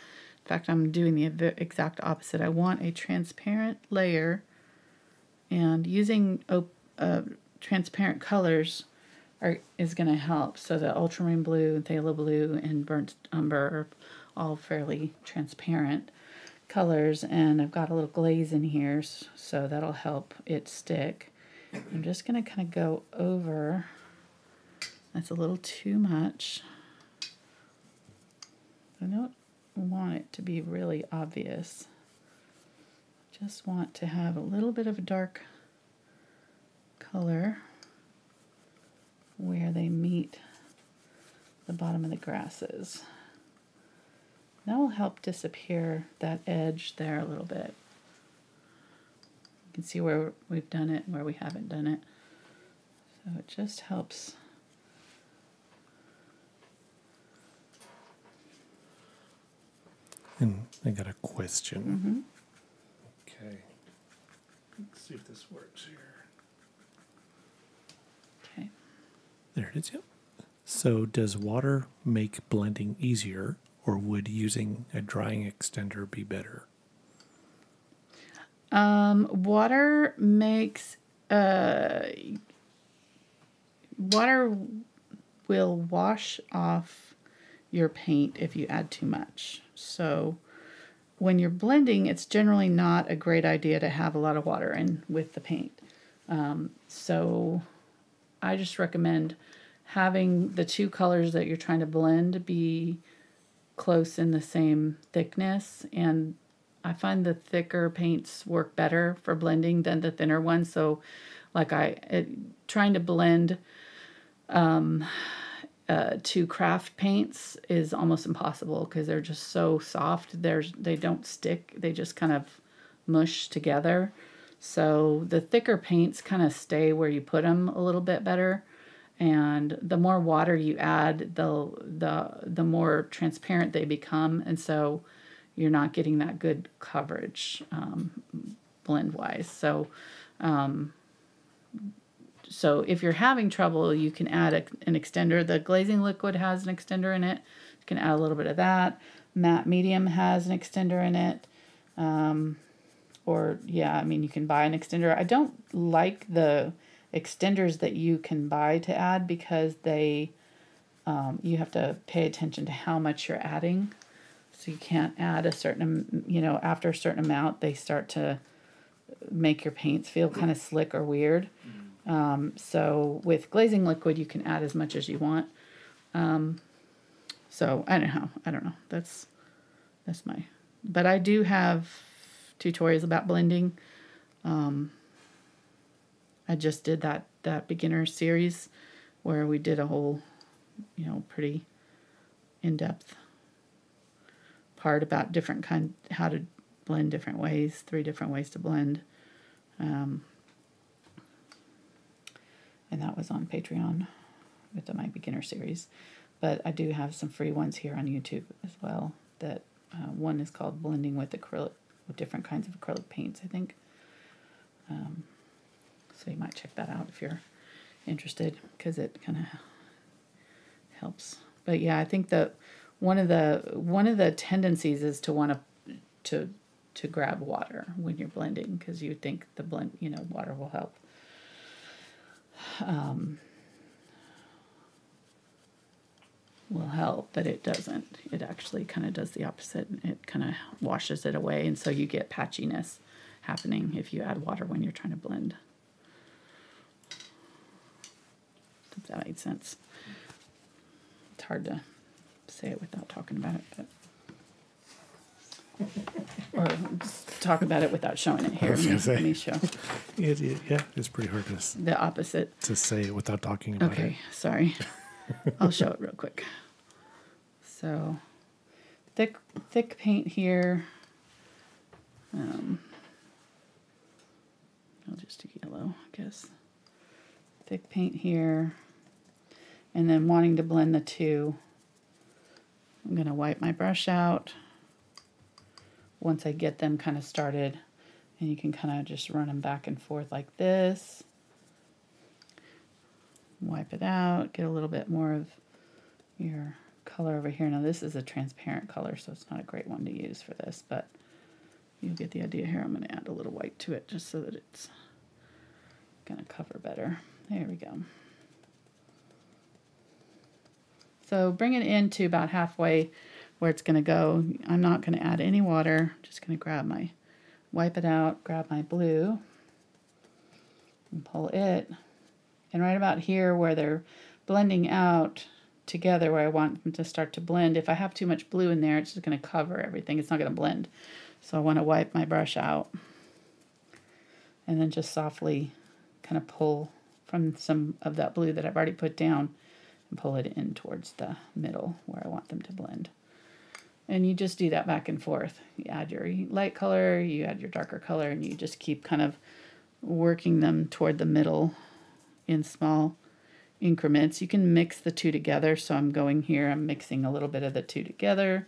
In fact, I'm doing the exact opposite. I want a transparent layer, and using transparent colors is going to help. So the ultramarine blue, Phthalo blue, and burnt umber are all fairly transparent colors, and I've got a little glaze in here, so that'll help it stick. I'm just going to kind of go over. That's a little too much. I don't want it to be really obvious. Just want to have a little bit of a dark color where they meet the bottom of the grasses. That will help disappear that edge there a little bit. You can see where we've done it and where we haven't done it. So it just helps. And I got a question. Okay. Let's see if this works here. Okay. There it is, yep. So does water make blending easier, or would using a drying extender be better? Water makes, water will wash off your paint if you add too much. So when you're blending, it's generally not a great idea to have a lot of water in with the paint. So I just recommend having the two colors that you're trying to blend be close in the same thickness, and I find the thicker paints work better for blending than the thinner ones. So like trying to blend two craft paints is almost impossible because they're just so soft. They don't stick. They just kind of mush together. So the thicker paints kind of stay where you put them a little bit better. And the more water you add, the more transparent they become. And so you're not getting that good coverage blend-wise. So if you're having trouble, you can add an extender. The glazing liquid has an extender in it. You can add a little bit of that. Matte medium has an extender in it. You can buy an extender. I don't like the extenders that you can buy to add because you have to pay attention to how much you're adding. So you can't add a certain, after a certain amount, they start to make your paints feel kind of slick or weird. So with glazing liquid, you can add as much as you want. So I don't know. That's but I do have tutorials about blending. I just did that beginner series where we did a whole, pretty in-depth part about how to blend different ways, 3 different ways to blend. And that was on Patreon with my beginner series. But I do have some free ones here on YouTube as well. That one is called Blending with Acrylic, with different kinds of acrylic paints, I think. So you might check that out if you're interested, because it kind of helps. But yeah, I think that one of the tendencies is to want to grab water when you're blending, because you think the water will help. But it doesn't. It actually kind of does the opposite. It kind of washes it away, and so you get patchiness happening if you add water when you're trying to blend. If that made sense. It's hard to say it without talking about it, or just talk about it without showing it here. Let me show. Yeah, it's pretty hard the opposite to say it without talking about it. Okay, sorry. I'll show it real quick. So, thick paint here. I'll just do yellow, I guess. thick paint here, and then wanting to blend the two, I'm going to wipe my brush out once I get them kind of started, and you can kind of just run them back and forth like this. Wipe it out, get a little bit more of your color over here. Now this is a transparent color, so it's not a great one to use for this, but you'll get the idea here. I'm going to add a little white to it just so that it's going to cover better. There we go. So bring it into about halfway where it's going to go. I'm not going to add any water. I'm just going to grab my, wipe it out, grab my blue, and pull it. And right about here where they're blending out together, where I want them to start to blend, if I have too much blue in there, it's just going to cover everything. It's not going to blend. So I want to wipe my brush out and then just softly kind of pull from some of that blue that I've already put down and pull it in towards the middle where I want them to blend. And you just do that back and forth. You add your light color, you add your darker color, and you just keep kind of working them toward the middle in small increments. You can mix the two together. So I'm going here, I'm mixing a little bit of the two together,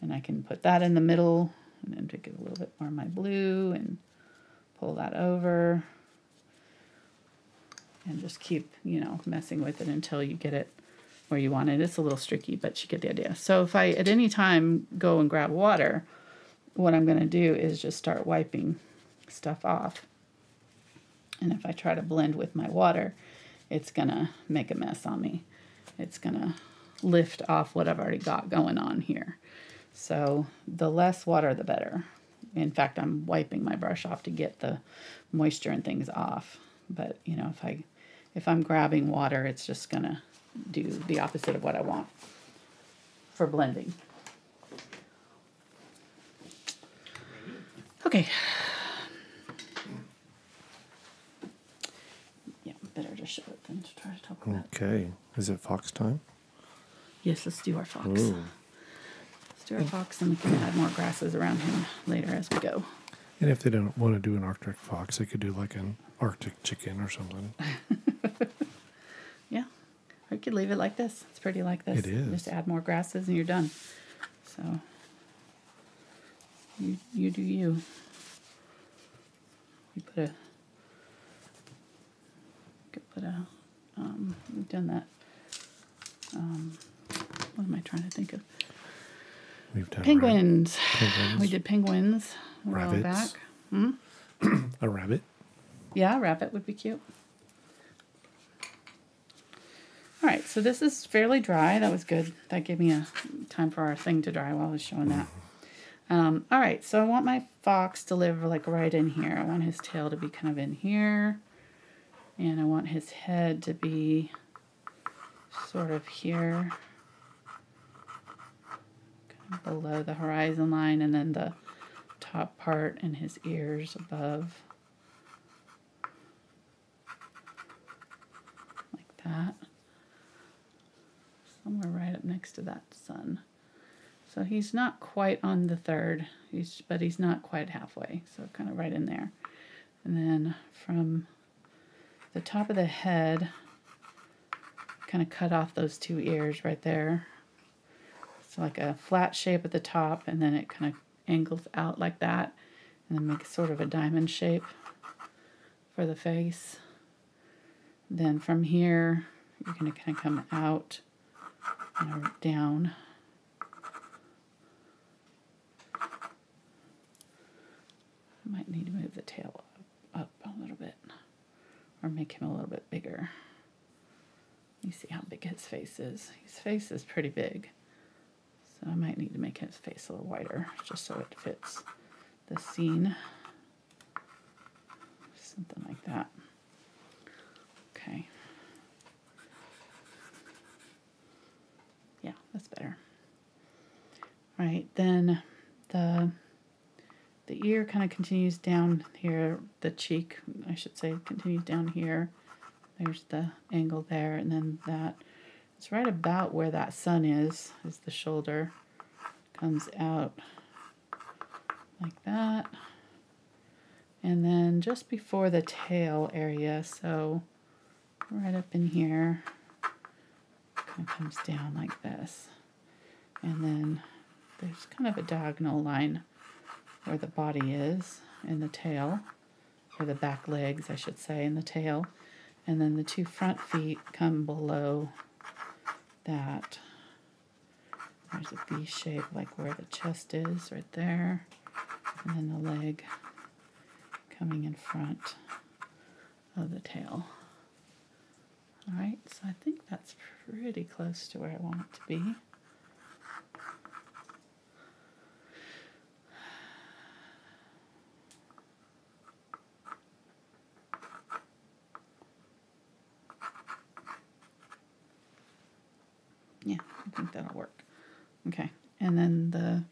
and I can put that in the middle and then take a little bit more of my blue and pull that over and just keep, you know, messing with it until you get it where you want it. It's a little streaky, but you get the idea. So if I at any time go and grab water, what I'm going to do is just start wiping stuff off. And if I try to blend with my water, it's going to make a mess on me. It's going to lift off what I've already got going on here. So the less water, the better. In fact, I'm wiping my brush off to get the moisture and things off. But, you know, if I'm grabbing water, it's just going to do the opposite of what I want for blending. Okay. Yeah, better just show it than to try to talk about it. Okay. Is it fox time? Yes, let's do our fox. Ooh. Let's do our fox, and we can add more grasses around him later as we go. And if they don't want to do an Arctic fox, they could do like an Arctic chicken or something. Yeah. Or you could leave it like this. It's pretty like this. It is. Just add more grasses and you're done. So you do you. You put a we've done that. What am I trying to think of? We've done Penguins. penguins. We did penguins a while back. Rabbits. A rabbit. Yeah, a rabbit would be cute. All right, so this is fairly dry. That was good. That gave me a time for our thing to dry while I was showing that. All right, so I want my fox to live like right in here. I want his tail to be kind of in here. And I want his head to be sort of here, kind of below the horizon line, and then the top part and his ears above. Like that. Somewhere right up next to that sun. So he's not quite on the third, but he's not quite halfway, so kind of right in there. And then from the top of the head, kind of cut off those two ears right there. So like a flat shape at the top, and then it kind of angles out like that, and then makes sort of a diamond shape for the face. Then from here, you're going to kind of come out and down. I might need to move the tail up a little bit, or make him a little bit bigger. You see how big his face is. His face is pretty big, so I might need to make his face a little wider, just so it fits the scene. Something like that. Okay. Yeah, that's better. All right, then the ear kind of continues down here, the cheek, I should say, continues down here. There's the angle there, and then that, it's right about where that sun is the shoulder. Comes out like that. And then just before the tail area, so right up in here. Kind of comes down like this. And then there's kind of a diagonal line where the body is and the tail, or the back legs, I should say, and the tail. And then the two front feet come below that. There's a V shape, like where the chest is, right there. And then the leg coming in front of the tail. All right, so I think that's pretty close to where I want it to be. Yeah, I think that'll work. Okay, and then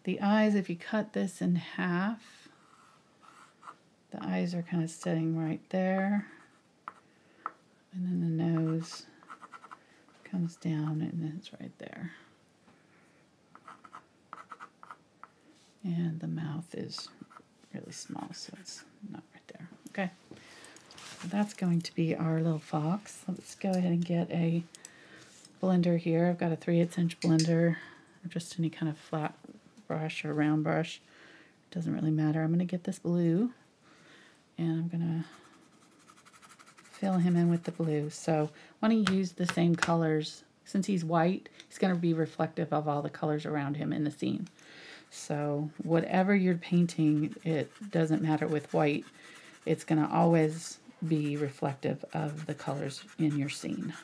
the eyes, if you cut this in half, the eyes are kind of sitting right there. And then the nose comes down and it's right there. And the mouth is really small, so it's not right there. Okay, so that's going to be our little fox. Let's go ahead and get a blender here. I've got a 3/8 inch blender, or just any kind of flat brush or round brush. Doesn't really matter. I'm going to get this blue, and I'm going to fill him in with the blue. So I want to use the same colors. Since he's white, he's going to be reflective of all the colors around him in the scene. So whatever you're painting, it doesn't matter with white. It's going to always be reflective of the colors in your scene.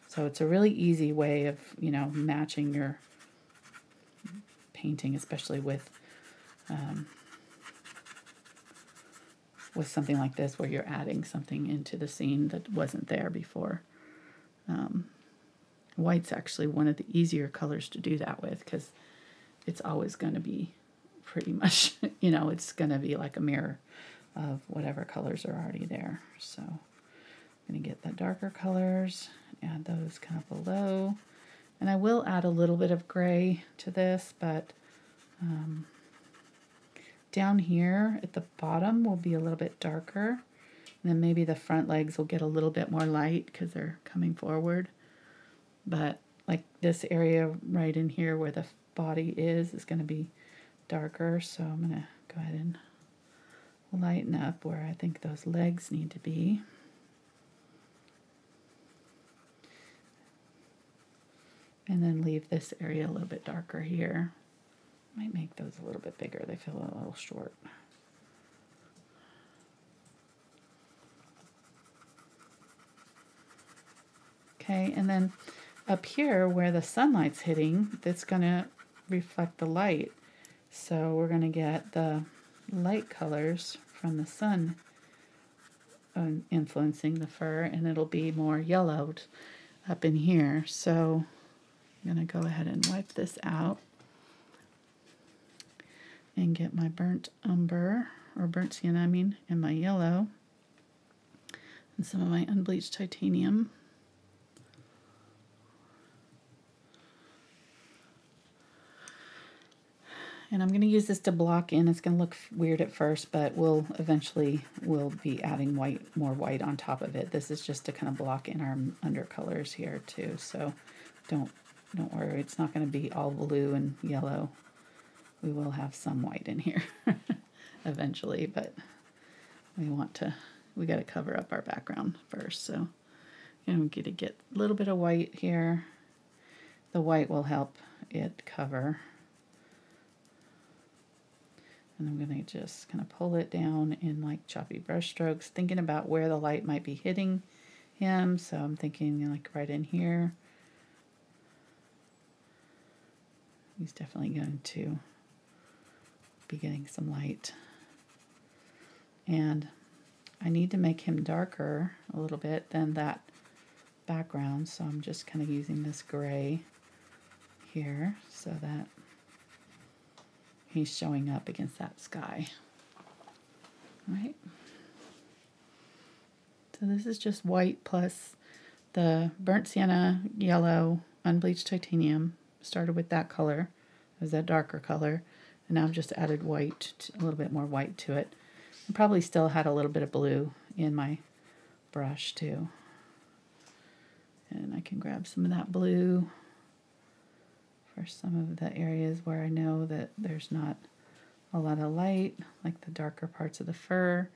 So it's a really easy way of, you know, matching your painting, especially with something like this where you're adding something into the scene that wasn't there before. White's actually one of the easier colors to do that with because it's always going to be pretty much, you know, it's going to be like a mirror of whatever colors are already there. So I'm going to get the darker colors, add those kind of below. And I will add a little bit of gray to this, but down here at the bottom will be a little bit darker. And then maybe the front legs will get a little bit more light because they're coming forward. But like this area right in here where the body is going to be darker. So I'm going to go ahead and lighten up where I think those legs need to be. And then leave this area a little bit darker here. Might make those a little bit bigger. They feel a little short. Okay, and then up here where the sunlight's hitting, that's going to reflect the light. So we're going to get the light colors from the sun influencing the fur, and it'll be more yellowed up in here. So I'm going to go ahead and wipe this out and get my burnt umber, or burnt sienna, I mean, and my yellow, and some of my unbleached titanium. And I'm going to use this to block in. It's going to look weird at first, but we'll be adding more white on top of it. This is just to kind of block in our undercolors here too. So don't worry, it's not going to be all blue and yellow. We will have some white in here eventually, but we got to cover up our background first. So we get to get a little bit of white here. The white will help it cover. And I'm going to just kind of pull it down in like choppy brush strokes, thinking about where the light might be hitting him. So I'm thinking like right in here. He's definitely going to be getting some light. And I need to make him darker a little bit than that background. So I'm just kind of using this gray here so that he's showing up against that sky. All right. So this is just white plus the burnt sienna, yellow, unbleached titanium. Started with that color, as that darker color, and now I've just added white, a little bit more white to it. I probably still had a little bit of blue in my brush too. And I can grab some of that blue for some of the areas where I know that there's not a lot of light, like the darker parts of the fur,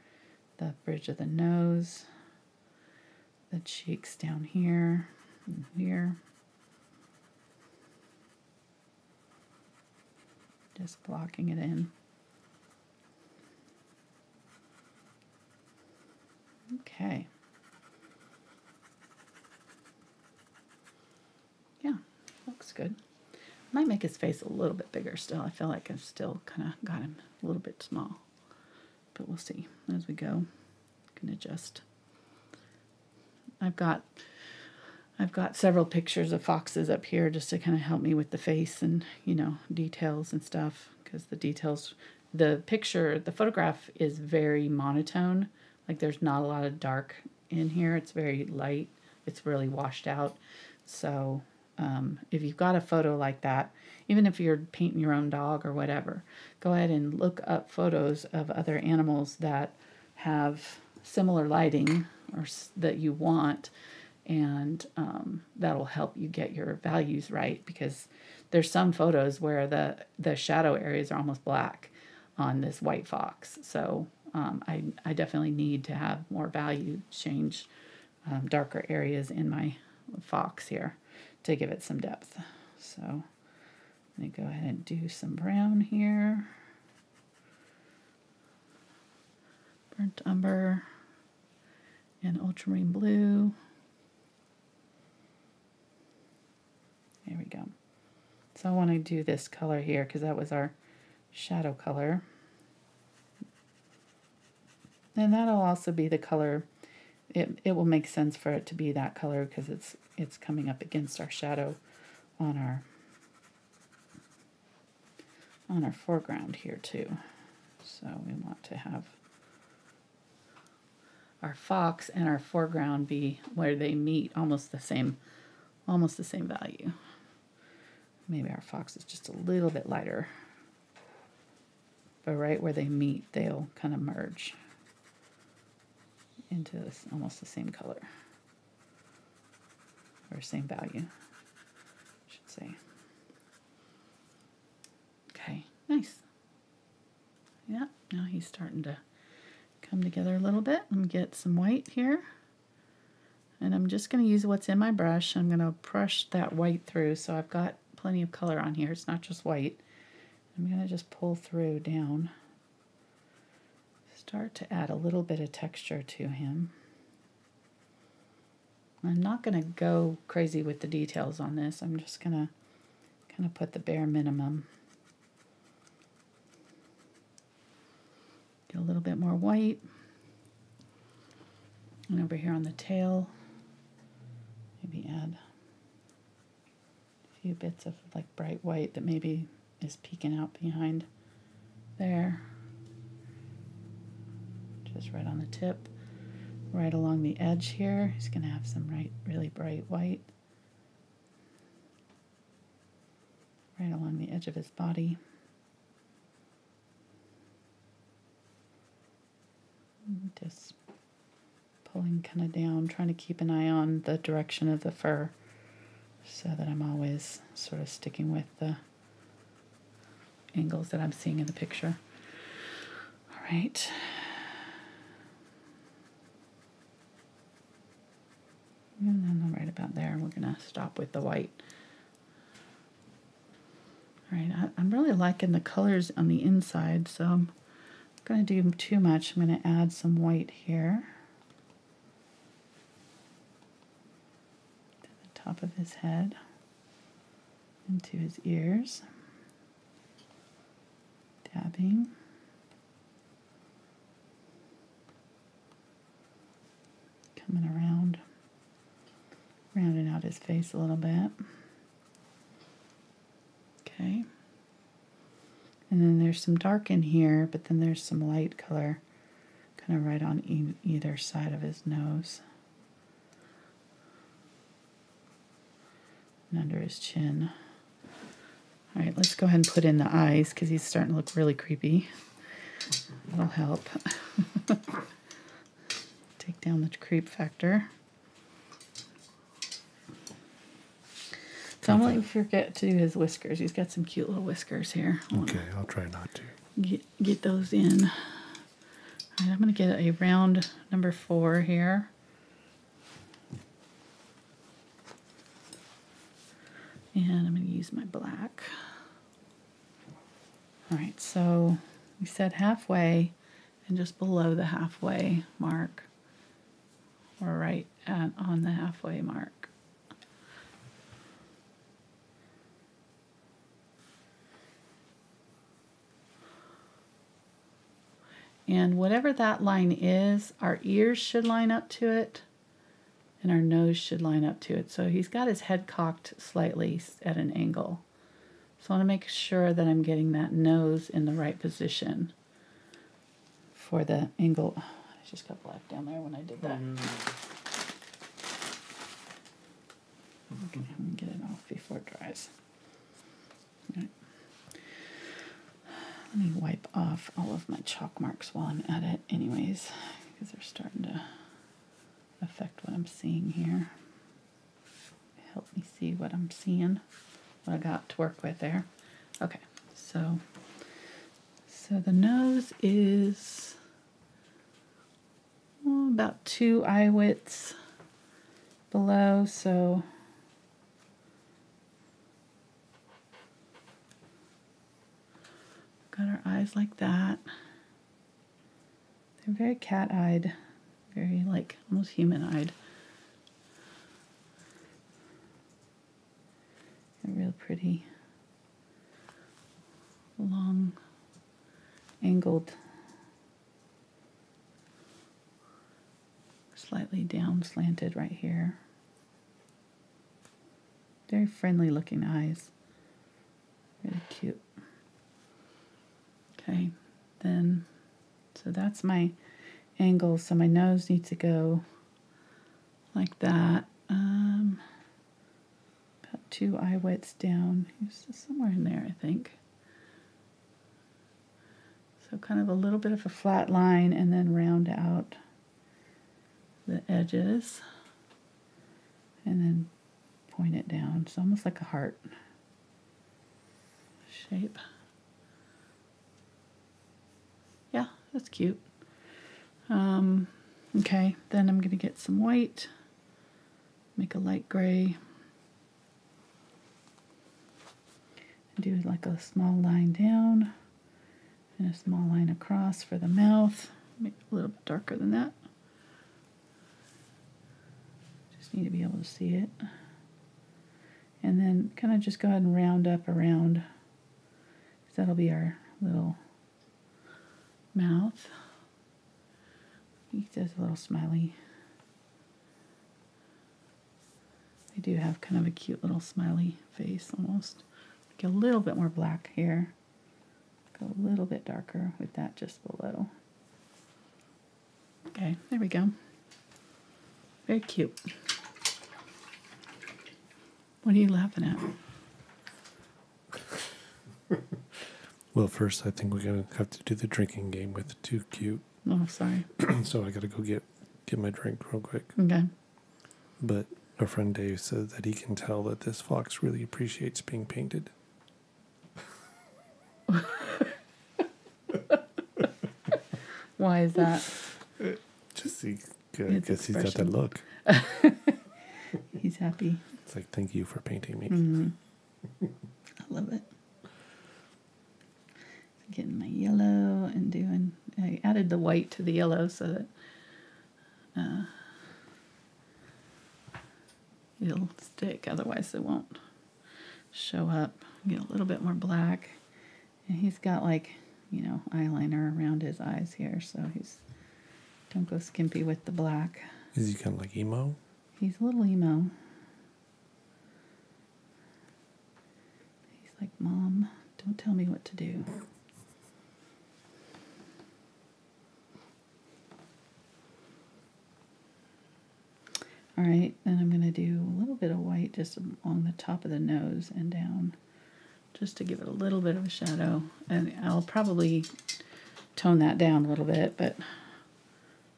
the bridge of the nose, the cheeks down here and here. Just blocking it in. Okay. Yeah, looks good. Might make his face a little bit bigger still. I feel like I've still kind of got him a little bit small. But we'll see as we go. Can adjust. I've got several pictures of foxes up here just to kind of help me with the face and, you know, details and stuff, because the details, the photograph is very monotone. Like there's not a lot of dark in here. It's very light. It's really washed out. So if you've got a photo like that, even if you're painting your own dog or whatever, go ahead and look up photos of other animals that have similar lighting or that you want, and that'll help you get your values right, because there's some photos where the shadow areas are almost black on this white fox. So I definitely need to have more value change, darker areas in my fox here to give it some depth. So I'm going to go ahead and do some brown here. Burnt umber and ultramarine blue. There we go. So I want to do this color here because that was our shadow color. And that'll also be the color. It will make sense for it to be that color because it's coming up against our shadow on our foreground here too. So we want to have our fox and our foreground be where they meet, almost the same value. Maybe our fox is just a little bit lighter, but right where they meet, they'll kind of merge into this, almost the same color, or same value, I should say. Okay, nice. Yeah, now he's starting to come together a little bit. Let me get some white here. And I'm just going to use what's in my brush. I'm going to brush that white through, so I've got plenty of color on here. It's not just white. I'm going to just pull through down. Start to add a little bit of texture to him. I'm not going to go crazy with the details on this. I'm just going to kind of put the bare minimum. Get a little bit more white. And over here on the tail, maybe add a few bits of like bright white that maybe is peeking out behind there. Just right on the tip, right along the edge here. He's going to have some really bright white. Right along the edge of his body. Just pulling kind of down, trying to keep an eye on the direction of the fur so that I'm always sort of sticking with the angles that I'm seeing in the picture. All right. And then right about there, we're going to stop with the white. All right, I'm really liking the colors on the inside, so I'm going to do too much. I'm going to add some white here to the top of his head, into his ears, dabbing. Coming around. Rounding out his face a little bit. Okay. And then there's some dark in here, but then there's some light color kind of right on either side of his nose. And under his chin. All right, let's go ahead and put in the eyes because he's starting to look really creepy. That'll help. Take down the creep factor. Don't let you forget to do his whiskers. He's got some cute little whiskers here. Okay, I'll try not to. Get those in. All right, I'm going to get a round number 4 here. And I'm going to use my black. All right, so we said halfway and just below the halfway mark. Or right on the halfway mark. And whatever that line is, our ears should line up to it, and our nose should line up to it. So he's got his head cocked slightly at an angle. So I want to make sure that I'm getting that nose in the right position for the angle. Oh, I just got black down there when I did that. Okay, I'm going to get it off before it dries. All right. Let me wipe off all of my chalk marks while I'm at it anyways, because they're starting to affect what I'm seeing here. Help me see what I'm seeing, what I got to work with there. Okay, so the nose is about 2 eye widths below, so got our eyes like that. They're very cat-eyed, very like almost human-eyed. They're real pretty, long, angled, slightly down slanted right here. Very friendly looking eyes. Really cute. Okay, then, so that's my angle. So my nose needs to go like that. About 2 eye widths down. Here's somewhere in there, I think. So kind of a little bit of a flat line and then round out the edges and then point it down. So almost like a heart shape. Yeah, that's cute. Okay, then I'm going to get some white, make a light gray, and do like a small line down and a small line across for the mouth. Make it a little bit darker than that. Just need to be able to see it. And then kind of just go ahead and round up around, because that'll be our little mouth. He does a little smiley. They do have kind of a cute little smiley face almost. Get a little bit more black here. Go a little bit darker with that just below. Okay, there we go. Very cute. What are you laughing at? Well, first I think we're going to have to do the drinking game with Too Cute. Oh, sorry. So I got to go get my drink real quick. Okay. But our friend Dave said that he can tell that this fox really appreciates being painted. Why is that? Just I guess he's got that look. He's happy. It's like, thank you for painting me. Mm-hmm. I love it. Getting my yellow and doing, I added the white to the yellow so that it'll stick, otherwise it won't show up. Get a little bit more black. And he's got like, you know, eyeliner around his eyes here, so don't go skimpy with the black. Is he kind of like emo? He's a little emo. He's like, Mom, don't tell me what to do. All right, then I'm going to do a little bit of white just along the top of the nose and down, just to give it a little bit of a shadow. And I'll probably tone that down a little bit, but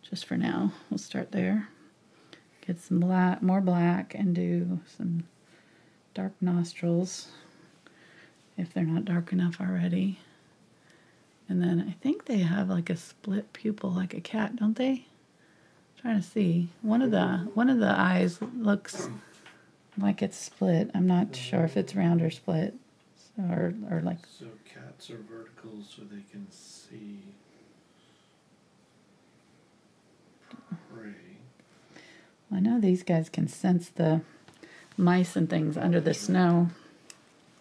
just for now, we'll start there. Get some black, more black, and do some dark nostrils, if they're not dark enough already. And then I think they have like a split pupil like a cat, don't they? I'm trying to see. One of the eyes looks like it's split. I'm not sure if it's round or split. Or like. So cats are vertical so they can see prey. I know these guys can sense the mice and things under the snow.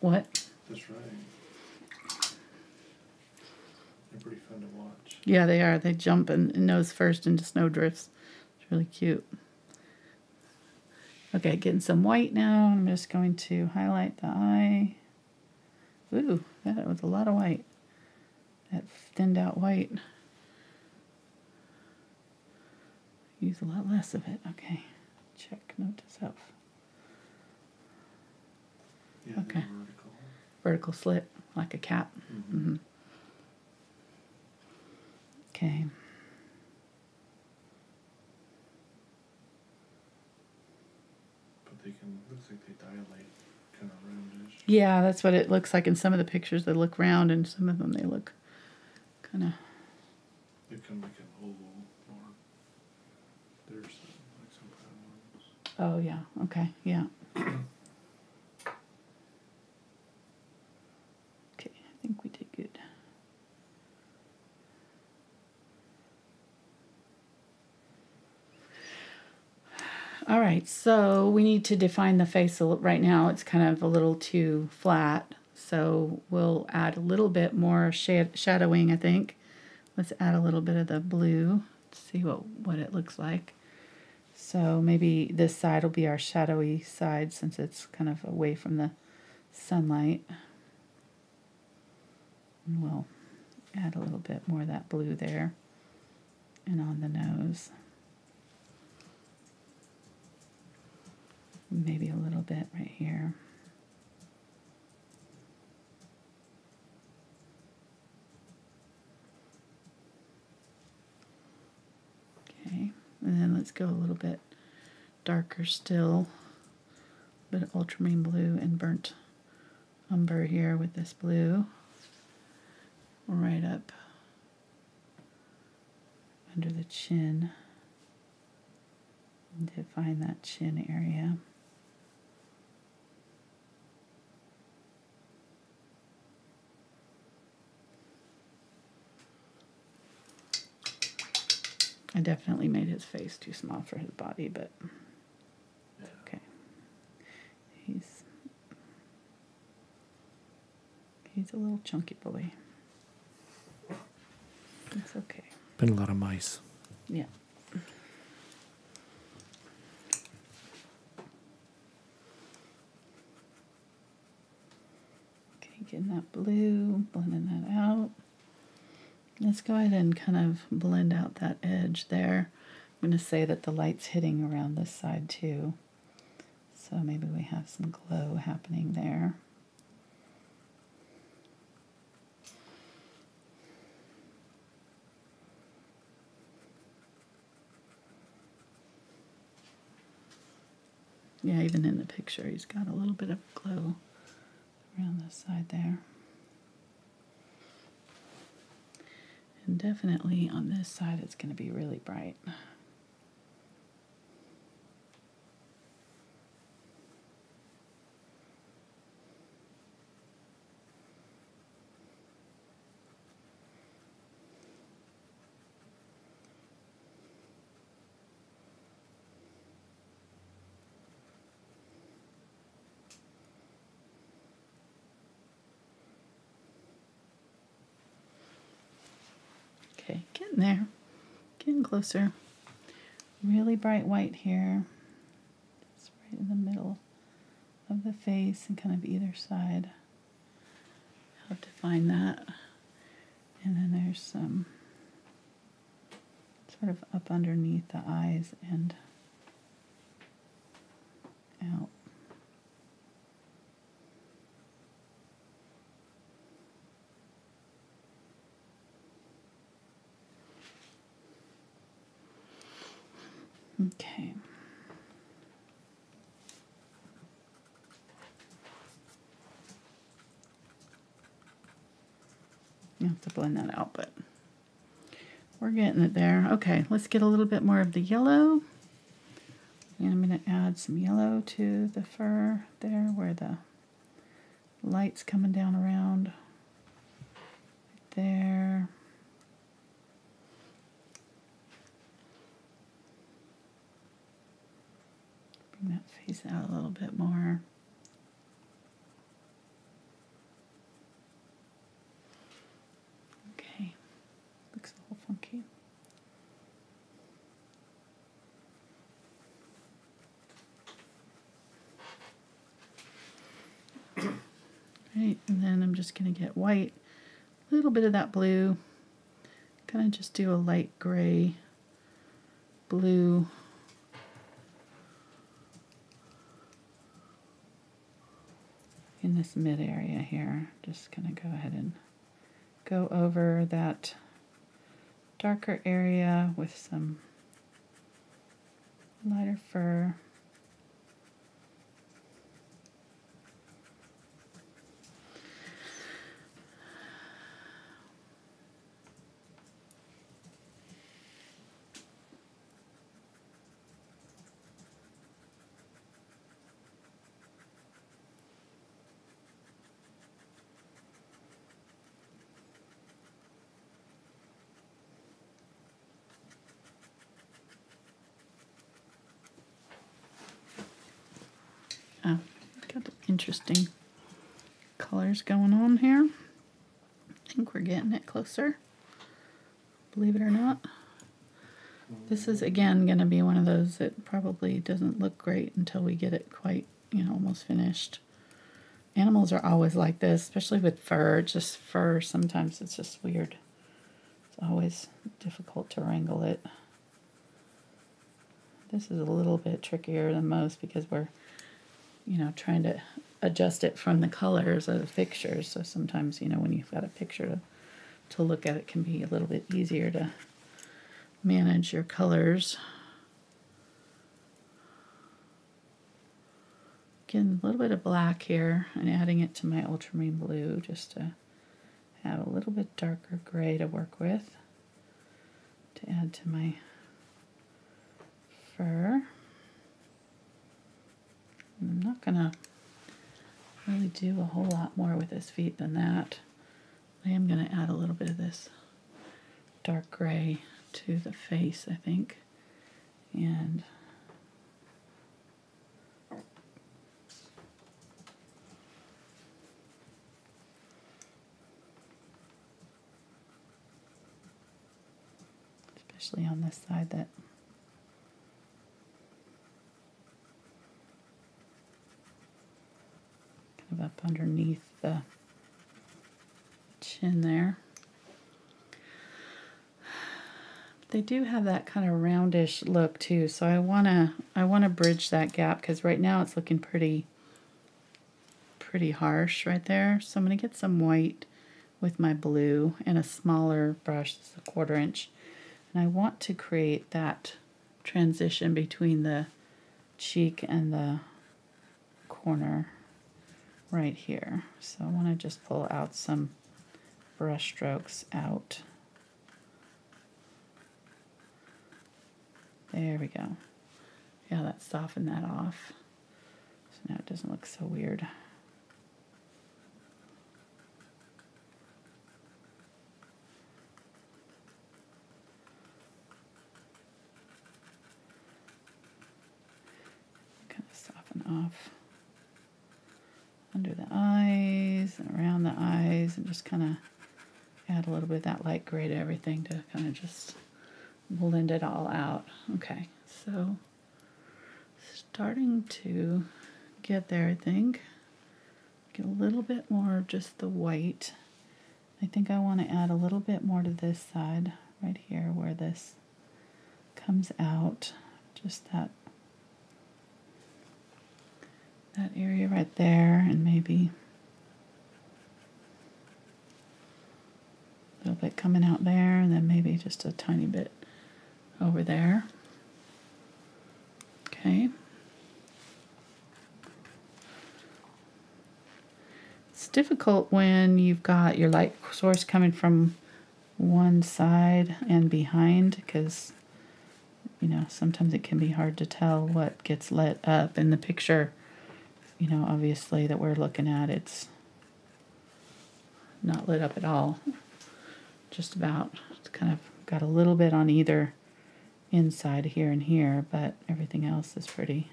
What? That's right. They're pretty fun to watch. Yeah, they are. They jump and nose first into snowdrifts. It's really cute. Okay, getting some white now. I'm just going to highlight the eye. Ooh, that was a lot of white. That thinned out white. Use a lot less of it. Okay. Check. Note to self. Yeah, okay. Vertical. Vertical slit, like a cat. Mm-hmm. Mm-hmm. Okay. But they can, looks like they dilate kind of roundish. Yeah, that's what it looks like in some of the pictures. They look round, and some of them they look kind of. They come like an oval, or there's like some kind of ones. Oh yeah. Okay. Yeah. Okay, I think we did good. All right, so we need to define the face right now. It's kind of a little too flat, so we'll add a little bit more shadowing, I think. Let's add a little bit of the blue to see what it looks like. So maybe this side will be our shadowy side since it's kind of away from the sunlight. And we'll add a little bit more of that blue there and on the nose. Maybe a little bit right here. Okay, and then let's go a little bit darker still. A bit of ultramarine blue and burnt umber here with this blue. Right up under the chin. And define that chin area. I definitely made his face too small for his body, but it's okay. He's a little chunky boy. It's okay. Been a lot of mice. Yeah. Okay, getting that blue, blending that out. Let's go ahead and kind of blend out that edge there. I'm going to say that the light's hitting around this side too. So maybe we have some glow happening there. Yeah, even in the picture, he's got a little bit of glow around this side there. And definitely on this side, it's going to be really bright. Okay, getting there, getting closer. Really bright white here. Just right in the middle of the face and kind of either side. Help define that. And then there's some sort of up underneath the eyes and out. Okay. You have to blend that out, but we're getting it there. Okay, let's get a little bit more of the yellow. And I'm going to add some yellow to the fur there where the light's coming down around. Right there. Bring that face out a little bit more. Okay, looks a little funky. Right, and then I'm just going to get white, a little bit of that blue, kind of just do a light gray blue. In this mid area here, just going to go ahead and go over that darker area with some lighter fur. Oh, got interesting colors going on here. I think we're getting it closer, believe it or not. This is again going to be one of those that probably doesn't look great until we get it quite, you know, almost finished. Animals are always like this, especially with fur. Just fur, sometimes it's just weird. It's always difficult to wrangle it. This is a little bit trickier than most because we're, you know, trying to adjust it from the colors of the pictures. So sometimes, you know, when you've got a picture to look at, it can be a little bit easier to manage your colors. Getting a little bit of black here and adding it to my ultramarine blue just to have a little bit darker gray to work with to add to my fur. I'm not going to really do a whole lot more with his feet than that. I am going to add a little bit of this dark gray to the face, I think. And especially on this side that kind of up underneath the chin there. They do have that kind of roundish look too, so I wanna bridge that gap because right now it's looking pretty harsh right there. So I'm gonna get some white with my blue and a smaller brush, this is a 1/4 inch, and I want to create that transition between the cheek and the corner right here. So I want to just pull out some brush strokes out. There we go. Yeah, that softened that off. So now it doesn't look so weird. Kind of soften off under the eyes and around the eyes and just kind of add a little bit of that light gray to everything to kind of just blend it all out. Okay, so starting to get there, I think. Get a little bit more of just the white. I think I want to add a little bit more to this side right here where this comes out. Just that area right there, and maybe a little bit coming out there, and then maybe just a tiny bit over there. Okay. It's difficult when you've got your light source coming from one side and behind, because you know, sometimes it can be hard to tell what gets lit up in the picture. You know, obviously that we're looking at, it's not lit up at all. Just about. It's kind of got a little bit on either inside here and here, but everything else is pretty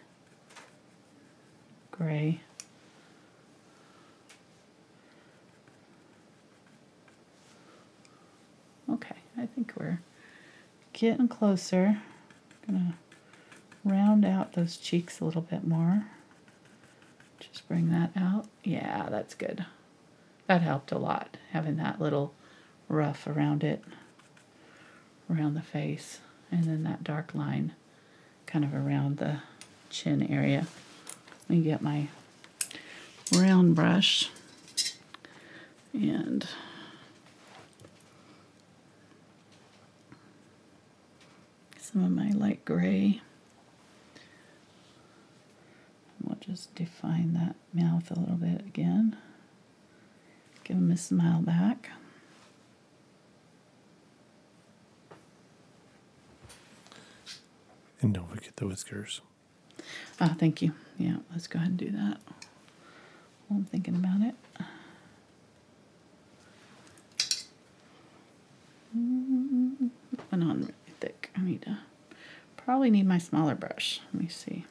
gray. Okay, I think we're getting closer. I'm gonna round out those cheeks a little bit more. Just bring that out. Yeah, that's good. That helped a lot, having that little rough around it, around the face, and then that dark line kind of around the chin area. Let me get my round brush and some of my light gray. We'll just define that mouth a little bit again. Give him a smile back. And don't forget the whiskers. Ah, thank you. Yeah, let's go ahead and do that while I'm thinking about it. Went on really thick. I need to probably need my smaller brush. Let me see.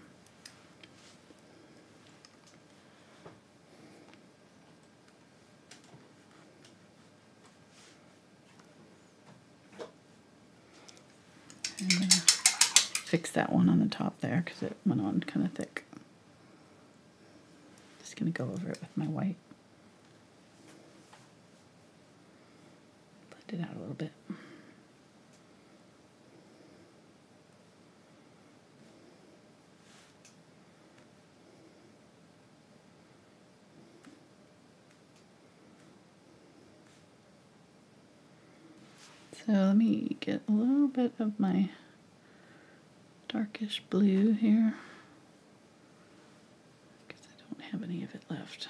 I'm gonna fix that one on the top there because it went on kind of thick. Just gonna go over it with my white. Blend it out a little bit. So let me get a little bit of my darkish blue here, because I don't have any of it left.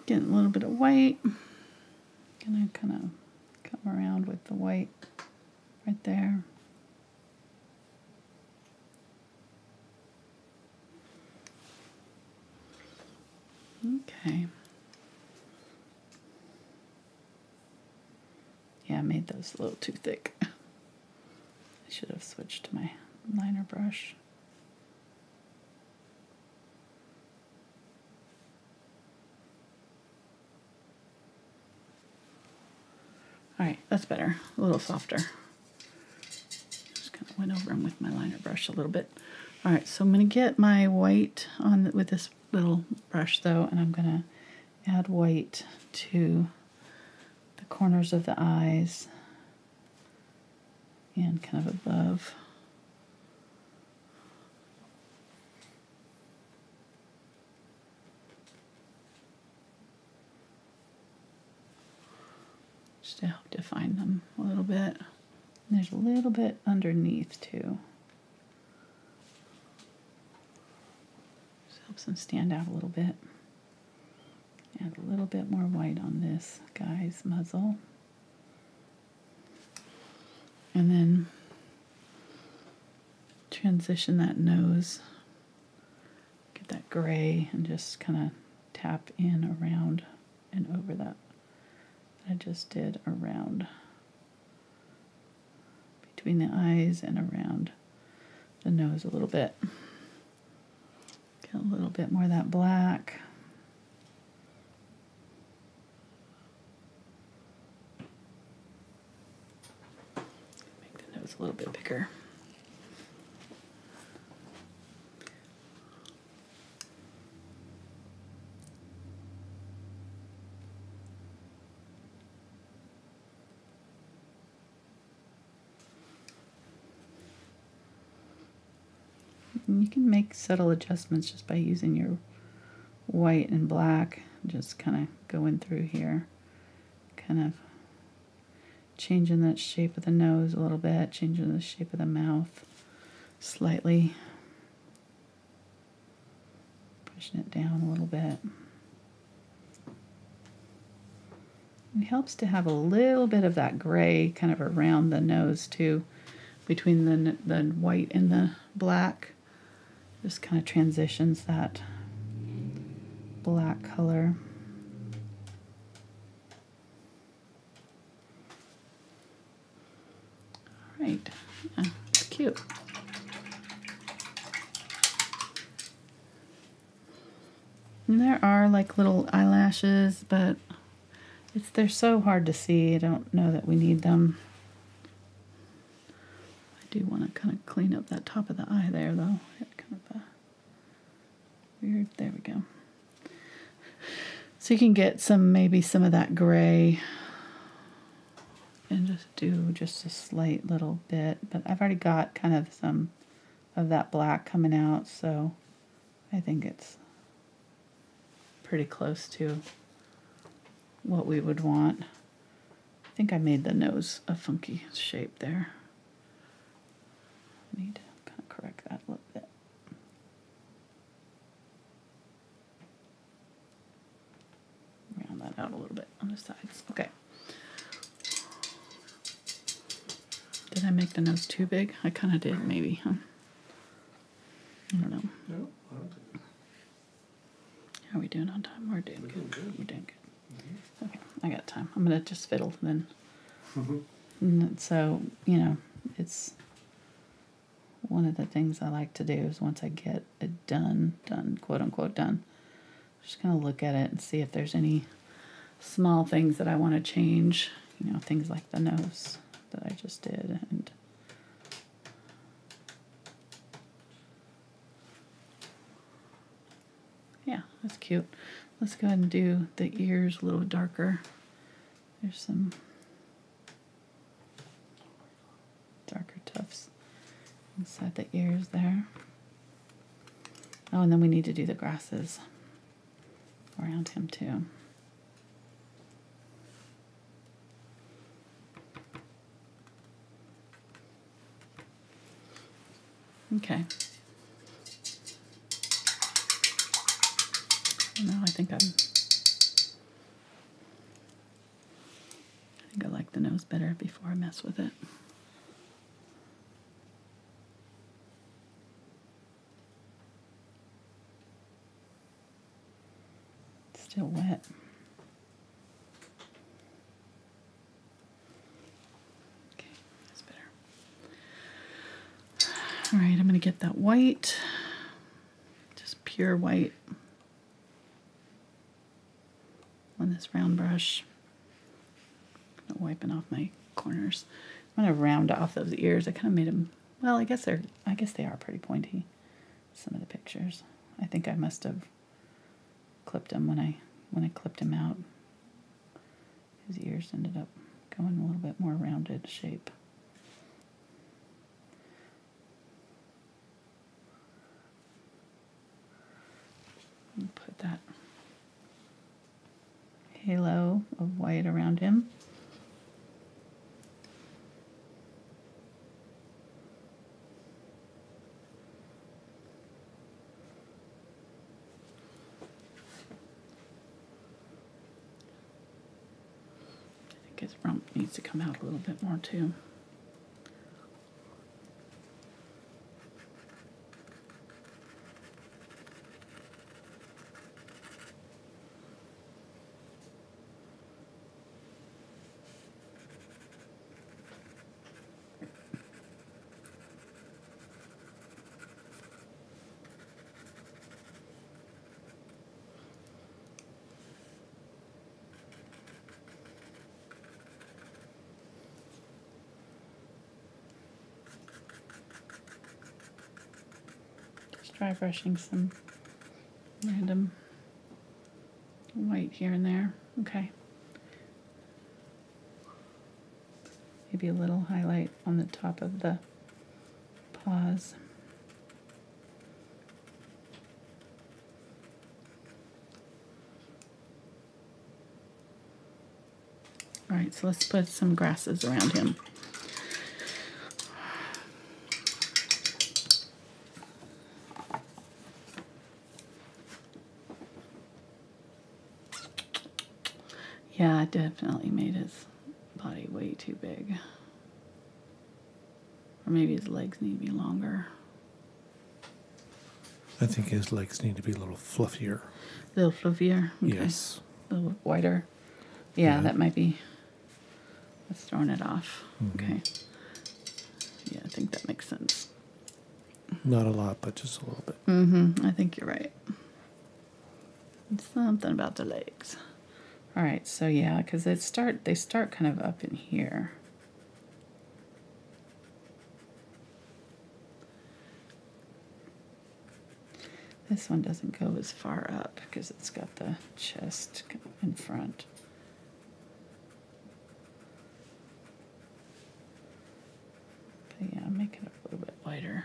Getting a little bit of white. Gonna kind of come around with the white right there. Okay. Yeah, I made those a little too thick. I should have switched to my liner brush. Alright, that's better. A little softer. Just kind of went over them with my liner brush a little bit. Alright, so I'm going to get my white on with this little brush though, and I'm going to add white to the corners of the eyes and kind of above. Just to help define them a little bit. And there's a little bit underneath too. Just helps them stand out a little bit. Add a little bit more white on this guy's muzzle. And then transition that nose. Get that gray and just kind of tap in around and over that. I just did around between the eyes and around the nose a little bit. Get a little bit more of that black. Make the nose a little bit bigger. And you can make subtle adjustments just by using your white and black. Just kind of going through here, kind of changing that shape of the nose a little bit, changing the shape of the mouth slightly, pushing it down a little bit. It helps to have a little bit of that gray kind of around the nose too, between the white and the black. Just kind of transitions that black color. All right, yeah, it's cute. And there are like little eyelashes, but they're so hard to see. I don't know that we need them. I do want to kind of clean up that top of the eye there, though. It kind of weird. There we go. So you can get maybe some of that gray and just do just a slight little bit. But I've already got kind of some of that black coming out, so I think it's pretty close to what we would want. I think I made the nose a funky shape there. I need to kind of correct that a little bit. Round that out a little bit on the sides. Okay. Did I make the nose too big? I kind of did, maybe, huh? I don't know. No, I don't think. How are we doing on time? We're doing good. We're doing good. Mm-hmm. Okay, I got time. I'm going to just fiddle then. Mm-hmm. And so, you know, it's one of the things I like to do is once I get it done, quote unquote done, just kind of look at it and see if there's any small things that I want to change. You know, things like the nose that I just did. And yeah, that's cute. Let's go ahead and do the ears a little darker. There's some darker tufts inside the ears there. Oh, and then we need to do the grasses around him too. Okay. No, I think I like the nose better before I mess with it. It's still wet. Okay, that's better. All right, I'm going to get that white, just pure white, on this round brush. I'm wiping off my corners. I'm going to round off those ears. I kind of made them, well, I guess they are pretty pointy, some of the pictures. I think I must have clipped them when I clipped him out. His ears ended up going a little bit more rounded shape. And put that halo of white around him. I think his rump needs to come out a little bit more too. Dry brushing some random white here and there. Okay. Maybe a little highlight on the top of the paws. All right, so let's put some grasses around him. Yeah, it definitely made his body way too big. Or maybe his legs need to be longer. I think his legs need to be a little fluffier. A little fluffier? Okay. Yes. A little wider. Yeah, Yeah. that might be... That's throwing it off. Mm-hmm. Okay. Yeah, I think that makes sense. Not a lot, but just a little bit. Mm-hmm. I think you're right. Something about the legs. All right, so yeah, because they start kind of up in here. This one doesn't go as far up because it's got the chest in front. But yeah, make it a little bit wider.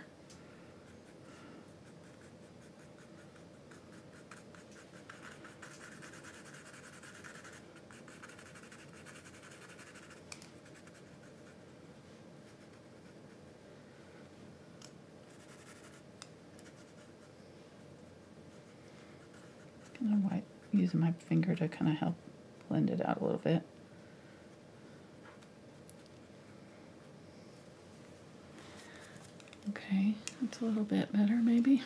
Using my finger to kind of help blend it out a little bit. Okay, that's a little bit better maybe.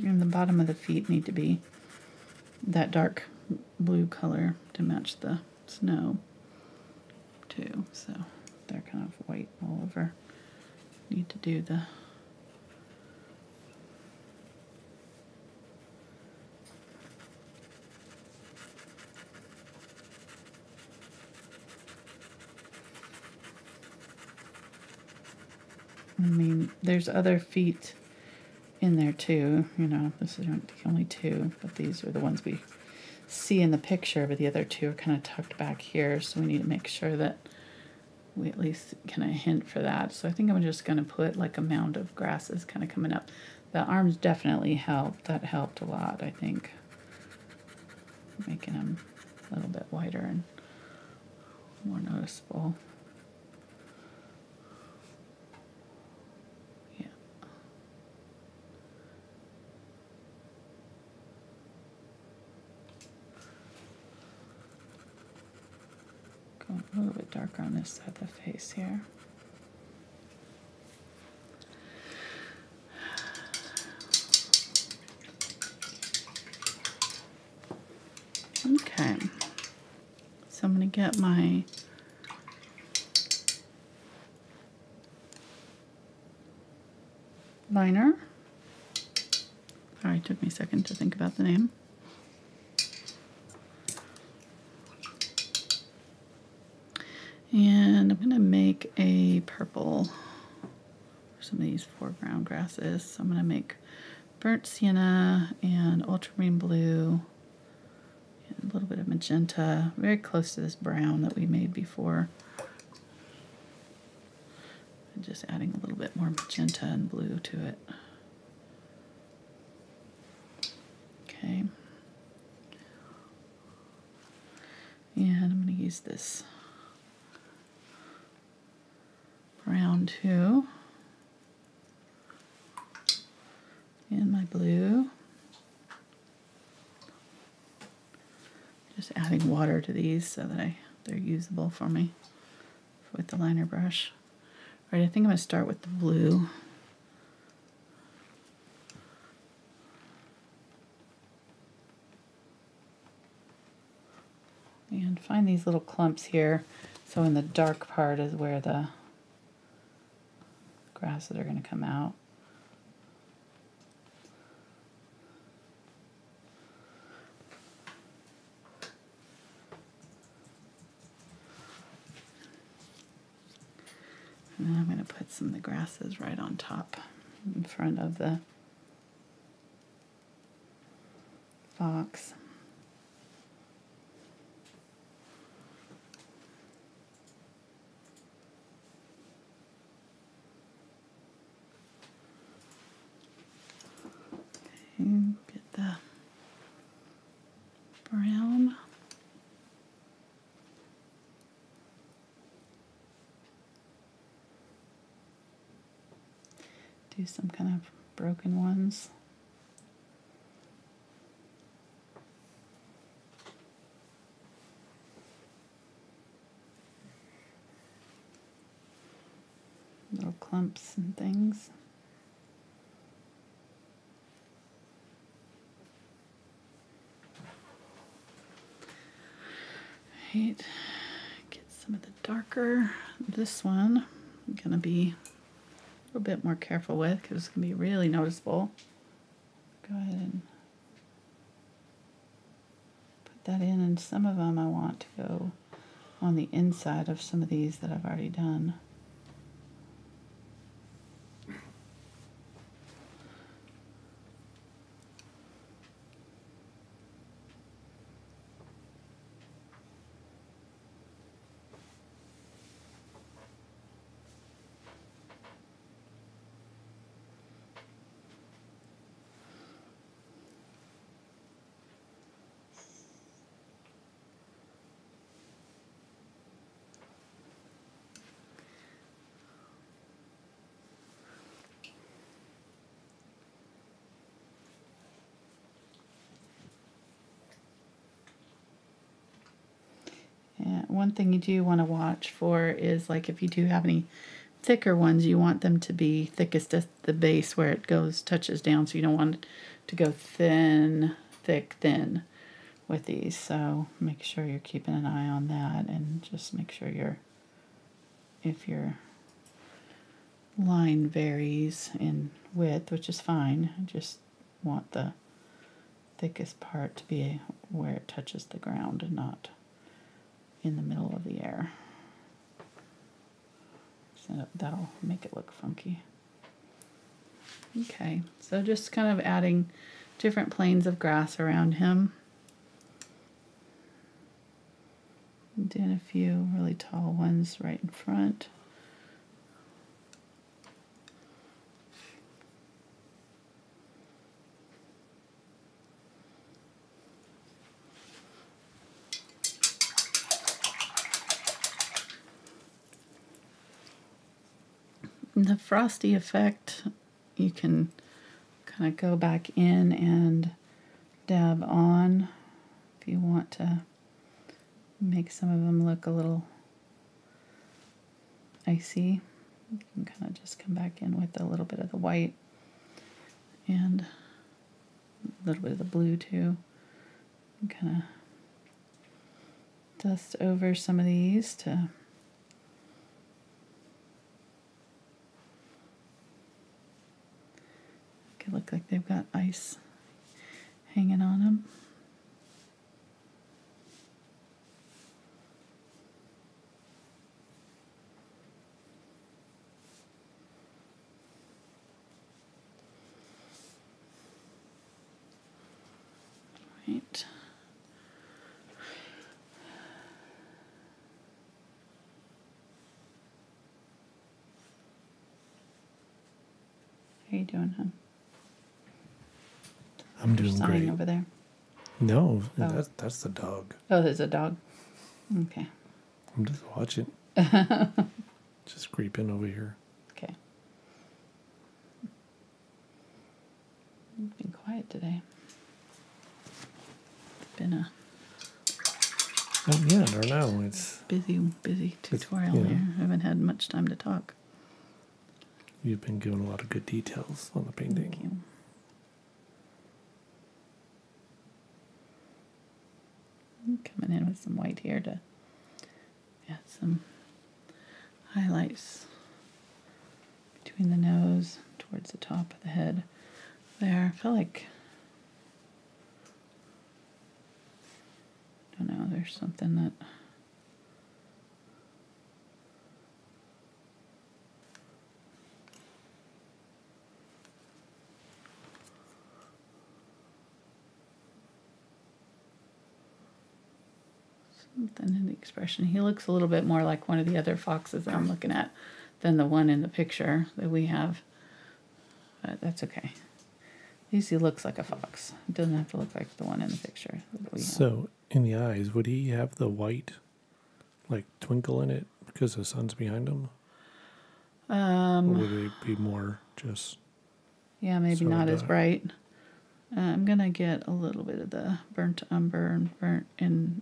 And the bottom of the feet need to be that dark blue color to match the snow too. So they're kind of white all over. Need to do the I mean, there's other feet in there too, you know, this is only two, but these are the ones we see in the picture, but the other two are kind of tucked back here, so we need to make sure that we at least kind of hint for that. So I think I'm just going to put like a mound of grasses kind of coming up. The arms definitely helped. That helped a lot, I think. Making them a little bit wider and more noticeable. A little bit darker on this side of the face here. Okay, so I'm going to get my liner. Sorry, it took me a second to think about the name. And I'm going to make a purple for some of these foreground grasses. So I'm going to make burnt sienna and ultramarine blue and a little bit of magenta, very close to this brown that we made before. And just adding a little bit more magenta and blue to it. Okay. And I'm going to use this brown too, and my blue. Just adding water to these so that they're usable for me with the liner brush. All right, I think I'm going to start with the blue. And find these little clumps here. So in the dark part is where the grasses are going to come out. And then I'm going to put some of the grasses right on top in front of the fox. And get the brown. Do some kind of broken ones. Little clumps and things. Right. Get some of the darker. This one I'm going to be a little bit more careful with because it's going to be really noticeable. Go ahead and put that in, and some of them I want to go on the inside of some of these that I've already done. One thing you do want to watch for is, like, if you do have any thicker ones, you want them to be thickest at the base where it goes, touches down, so you don't want it to go thin, thick, thin with these. So make sure you're keeping an eye on that, and just make sure if your line varies in width, which is fine, just want the thickest part to be where it touches the ground and not in the middle of the air. So that'll make it look funky. Okay, so just kind of adding different planes of grass around him. Doing a few really tall ones right in front. The frosty effect, you can kind of go back in and dab on if you want to make some of them look a little icy. You can kind of just come back in with a little bit of the white and a little bit of the blue too. And kind of dust over some of these to look like they've got ice hanging on them. Right. How you doing, hon? I'm doing great. Over there. No, oh. That's the dog. Oh, there's a dog. Okay. I'm just watching. Just creeping over here. Okay. You've been quiet today. It's been a yeah, I don't know. It's busy tutorial here. I haven't had much time to talk. You've been giving a lot of good details on the painting. Thank you. Coming in with some white here to add some highlights between the nose towards the top of the head there. I feel like, I don't know, there's something that Something in the expression. He looks a little bit more like one of the other foxes that I'm looking at than the one in the picture that we have. But that's okay. At least he looks like a fox. It doesn't have to look like the one in the picture that we have. So, in the eyes, would he have the white, like, twinkle in it because the sun's behind him? Or would it be more just... Yeah, maybe sort of not as dark? bright. I'm going to get a little bit of the burnt umber and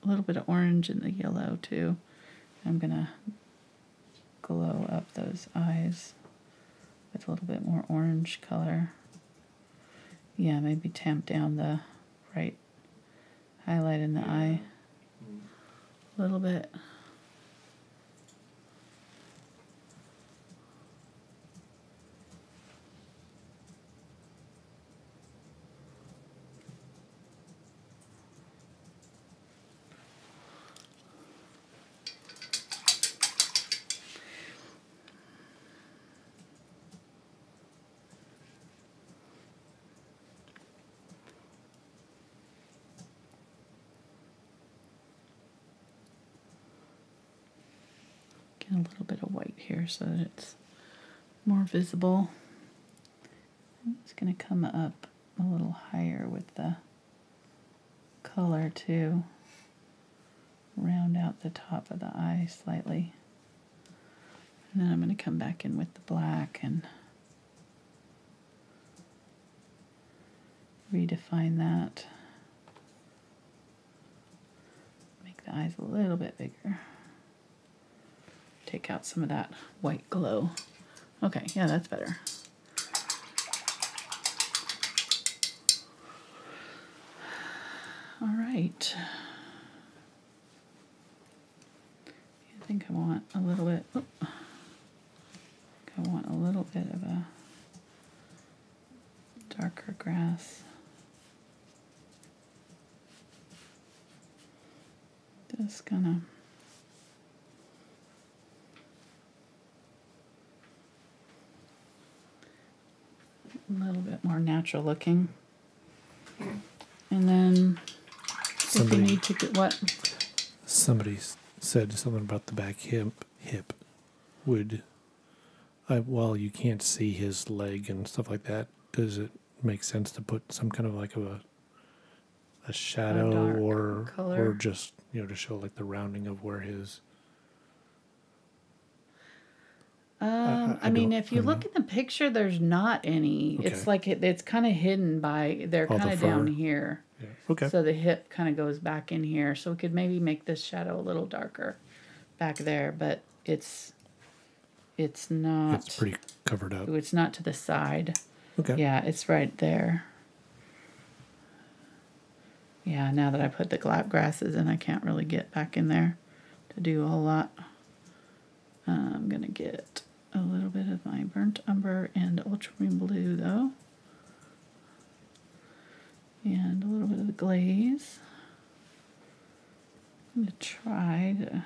a little bit of orange in the yellow, too. I'm going to glow up those eyes with a little bit more orange color. Yeah, maybe tamp down the bright highlight in the eye a little bit. Get a little bit of white here so that it's more visible. I'm just going to come up a little higher with the color too. Round out the top of the eye slightly. And then I'm going to come back in with the black and redefine that. Make the eyes a little bit bigger. Take out some of that white glow. Okay, yeah, that's better. All right. I think I want a little bit, I want a little bit of a darker grass. Just gonna a little bit more natural looking. And then if you need to get what? Somebody said something about the back hip. Would, while you can't see his leg and stuff like that, does it make sense to put some kind of like a shadow or just, you know, to show like the rounding of where his... I mean, if you look at the picture, there's not any. Okay. It's like it's kind of hidden by, they're kind of down here. Yeah. Okay. So the hip kind of goes back in here. So we could maybe make this shadow a little darker back there, but it's not. It's pretty covered up. It's not to the side. Okay. Yeah, it's right there. Yeah, now that I put the grasses in, I can't really get back in there to do a whole lot. I'm going to get a little bit of my burnt umber and ultramarine blue, though. And a little bit of the glaze. I'm going to try to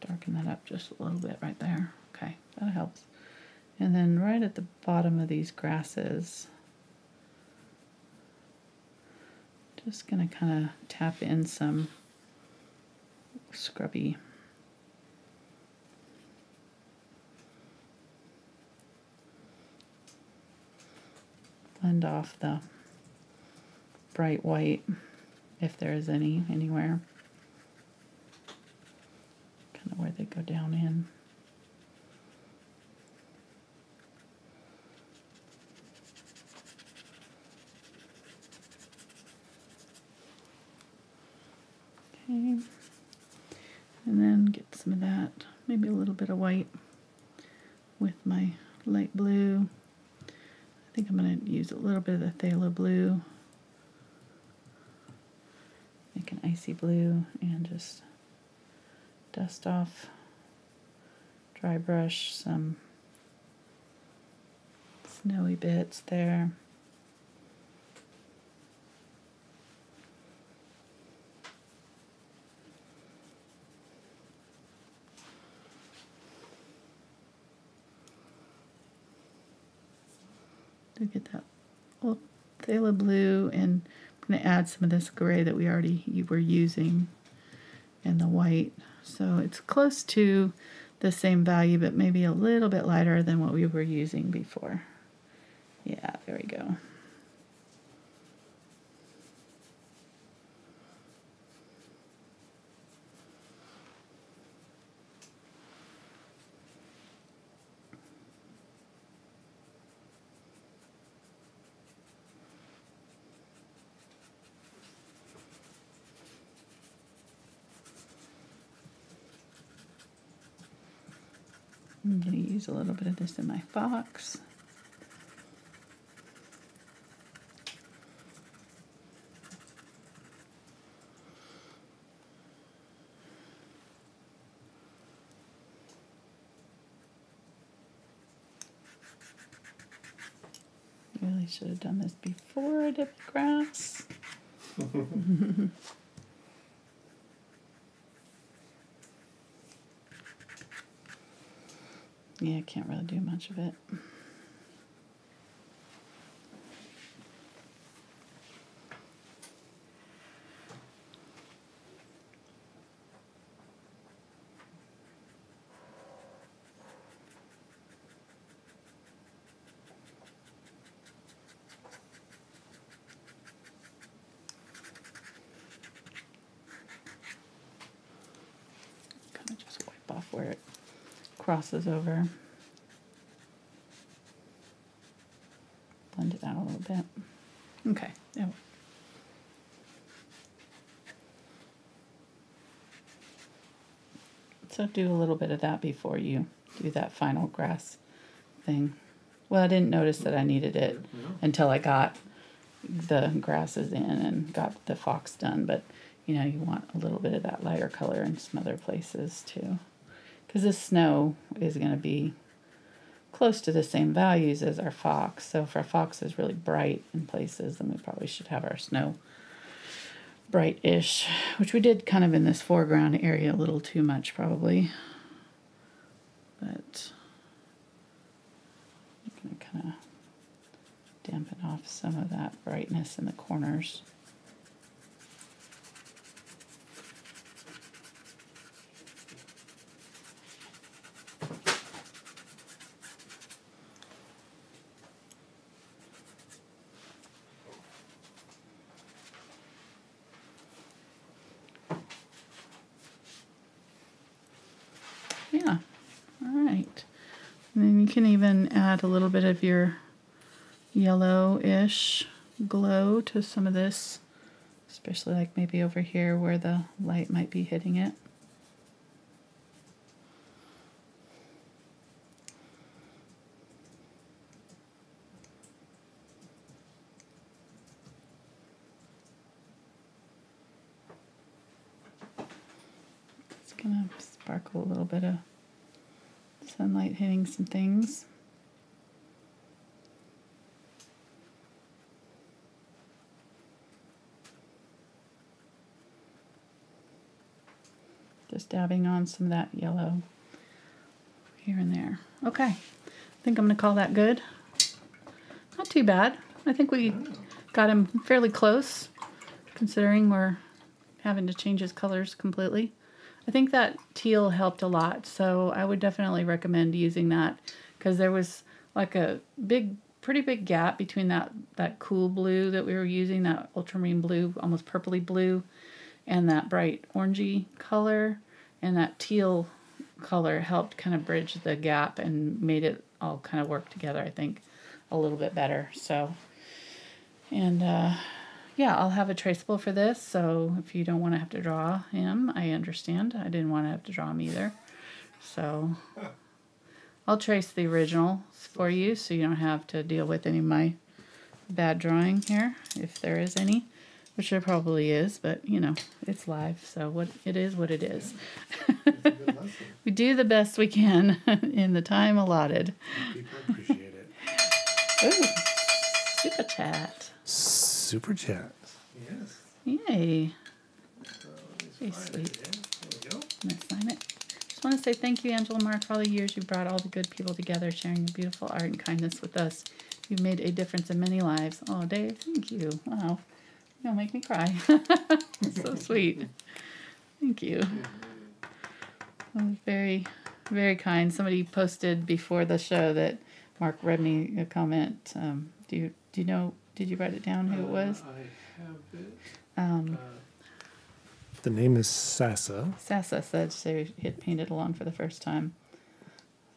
darken that up just a little bit right there. Okay, that helps. And then right at the bottom of these grasses, just going to kind of tap in some scrubby blend off the bright white if there is any anywhere, kind of where they go down in. Okay. And then get some of that, maybe a little bit of white with my light blue. I think I'm going to use a little bit of the phthalo blue. Make an icy blue and just dust off, dry brush some snowy bits there. To get that phthalo blue and going to add some of this gray that we already were using and the white. So it's close to the same value, but maybe a little bit lighter than what we were using before. Yeah, there we go. I'm going to use a little bit of this in my fox. Really should have done this before I did the grass. Yeah, I can't really do much of it. Kind of just wipe off where it crosses over. Blend it out a little bit. Okay. There. So do a little bit of that before you do that final grass thing. Well, I didn't notice that I needed it until I got the grasses in and got the fox done, but you know, you want a little bit of that lighter color in some other places too. Because this snow is going to be close to the same values as our fox. So if our fox is really bright in places, then we probably should have our snow bright-ish, which we did kind of in this foreground area a little too much probably. But I'm going to kind of dampen off some of that brightness in the corners. Yeah, all right. And then you can even add a little bit of your yellowish glow to some of this, especially like maybe over here where the light might be hitting it. It's gonna sparkle a little bit of sunlight hitting some things. Just dabbing on some of that yellow here and there. Okay, I think I'm going to call that good. Not too bad. I think we got him fairly close, considering we're having to change his colors completely. I think that teal helped a lot, so I would definitely recommend using that, because there was like a pretty big gap between that cool blue that we were using, that ultramarine blue, almost purpley blue, and that bright orangey color, and that teal color helped kind of bridge the gap and made it all kind of work together, I think, a little bit better. So, and yeah, I'll have a traceable for this, so if you don't want to have to draw him, I understand. I didn't want to have to draw him either. So I'll trace the original for you so you don't have to deal with any of my bad drawing here, if there is any, which there probably is, but you know, it's live, so what it is what it is. We do the best we can in the time allotted. People appreciate it. Ooh, super chat. Super chat. Yes. Yay. Very sweet. There we go. I'm going to sign it. Just want to say thank you, Angela Mark, for all the years you brought all the good people together, sharing your beautiful art and kindness with us. You've made a difference in many lives. Oh, Dave, thank you. Wow. You'll make me cry. So sweet. Thank you. That was very, very kind. Somebody posted before the show that Mark read me a comment. Do you know? Did you write it down? Who it was? I have it. The name is Sassa. Sassa said she had painted along for the first time.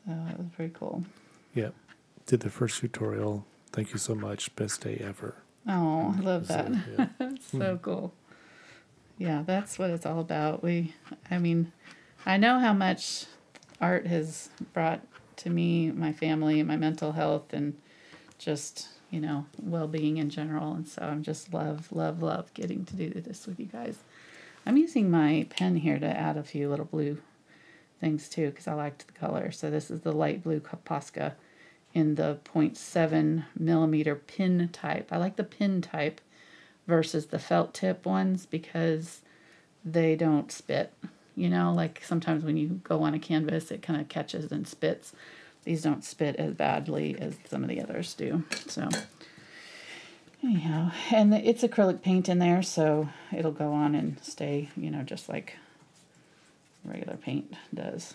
So it was pretty cool. Yep. Did the first tutorial. Thank you so much. Best day ever. Oh, I love that. So, yeah. So cool. Yeah, that's what it's all about. I mean, I know how much art has brought to me, my family, my mental health, and just, you know, well-being in general. And so I'm just love getting to do this with you guys. I'm using my pen here to add a few little blue things too, because I liked the color. So this is the light blue Posca in the 0.7 millimeter pin type. I like the pin type versus the felt tip ones because they don't spit. You know, like sometimes when you go on a canvas, it kind of catches and spits. These don't spit as badly as some of the others do. So anyhow, and it's acrylic paint in there, so it'll go on and stay, you know, just like regular paint does.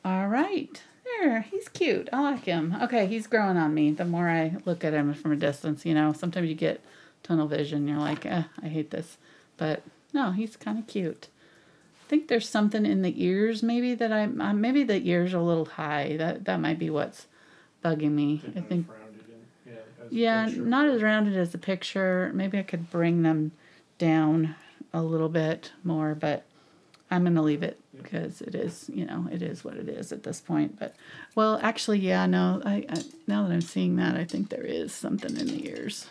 All right. There, he's cute. I like him. Okay, he's growing on me. The more I look at him from a distance, you know, sometimes you get tunnel vision. You're like, I hate this. But no, he's kind of cute. I think there's something in the ears maybe that maybe the ears are a little high. That might be what's bugging me. I think. Yeah, not as rounded as the picture. Maybe I could bring them down a little bit more, but I'm going to leave it because it is, you know, it is what it is at this point. But, well, actually, yeah, no, I now that I'm seeing that, I think there is something in the ears.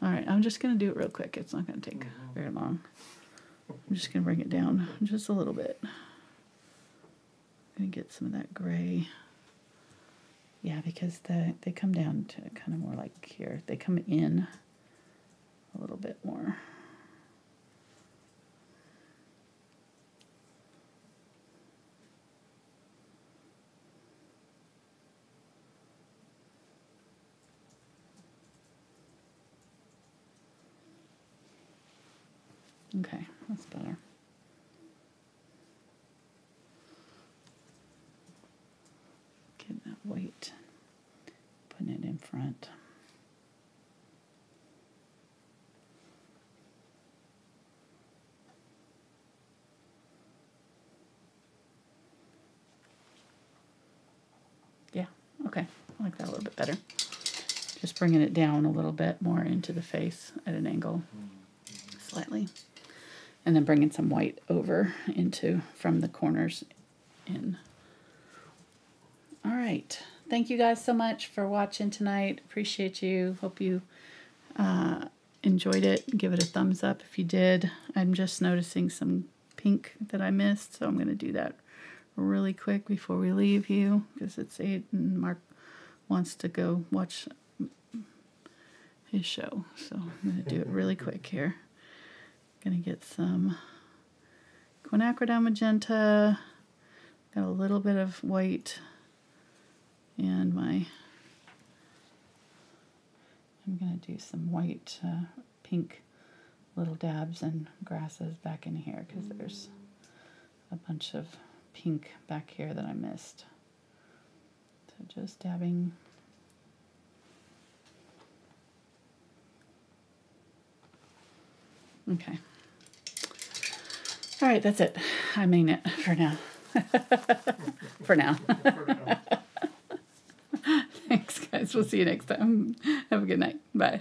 All right, I'm just going to do it real quick. It's not going to take very long. I'm just going to bring it down just a little bit. I'm going to get some of that gray. Yeah, because they come down to kind of more like here. They come in a little bit more. Okay, that's better. Getting that white, putting it in front. Yeah, okay, I like that a little bit better. Just bringing it down a little bit more into the face at an angle, slightly. And then bringing some white over into from the corners in. All right. Thank you guys so much for watching tonight. Appreciate you. Hope you enjoyed it. Give it a thumbs up if you did. I'm just noticing some pink that I missed, so I'm going to do that really quick before we leave you because it's 8 and Mark wants to go watch his show. So I'm going to do it really quick here. Gonna get some Quinacridone Magenta, got a little bit of white, and I'm gonna do some white, pink little dabs and grasses back in here because there's a bunch of pink back here that I missed. So just dabbing. Okay. All right, that's it. I mean it for now. For now. Thanks, guys. We'll see you next time. Have a good night. Bye.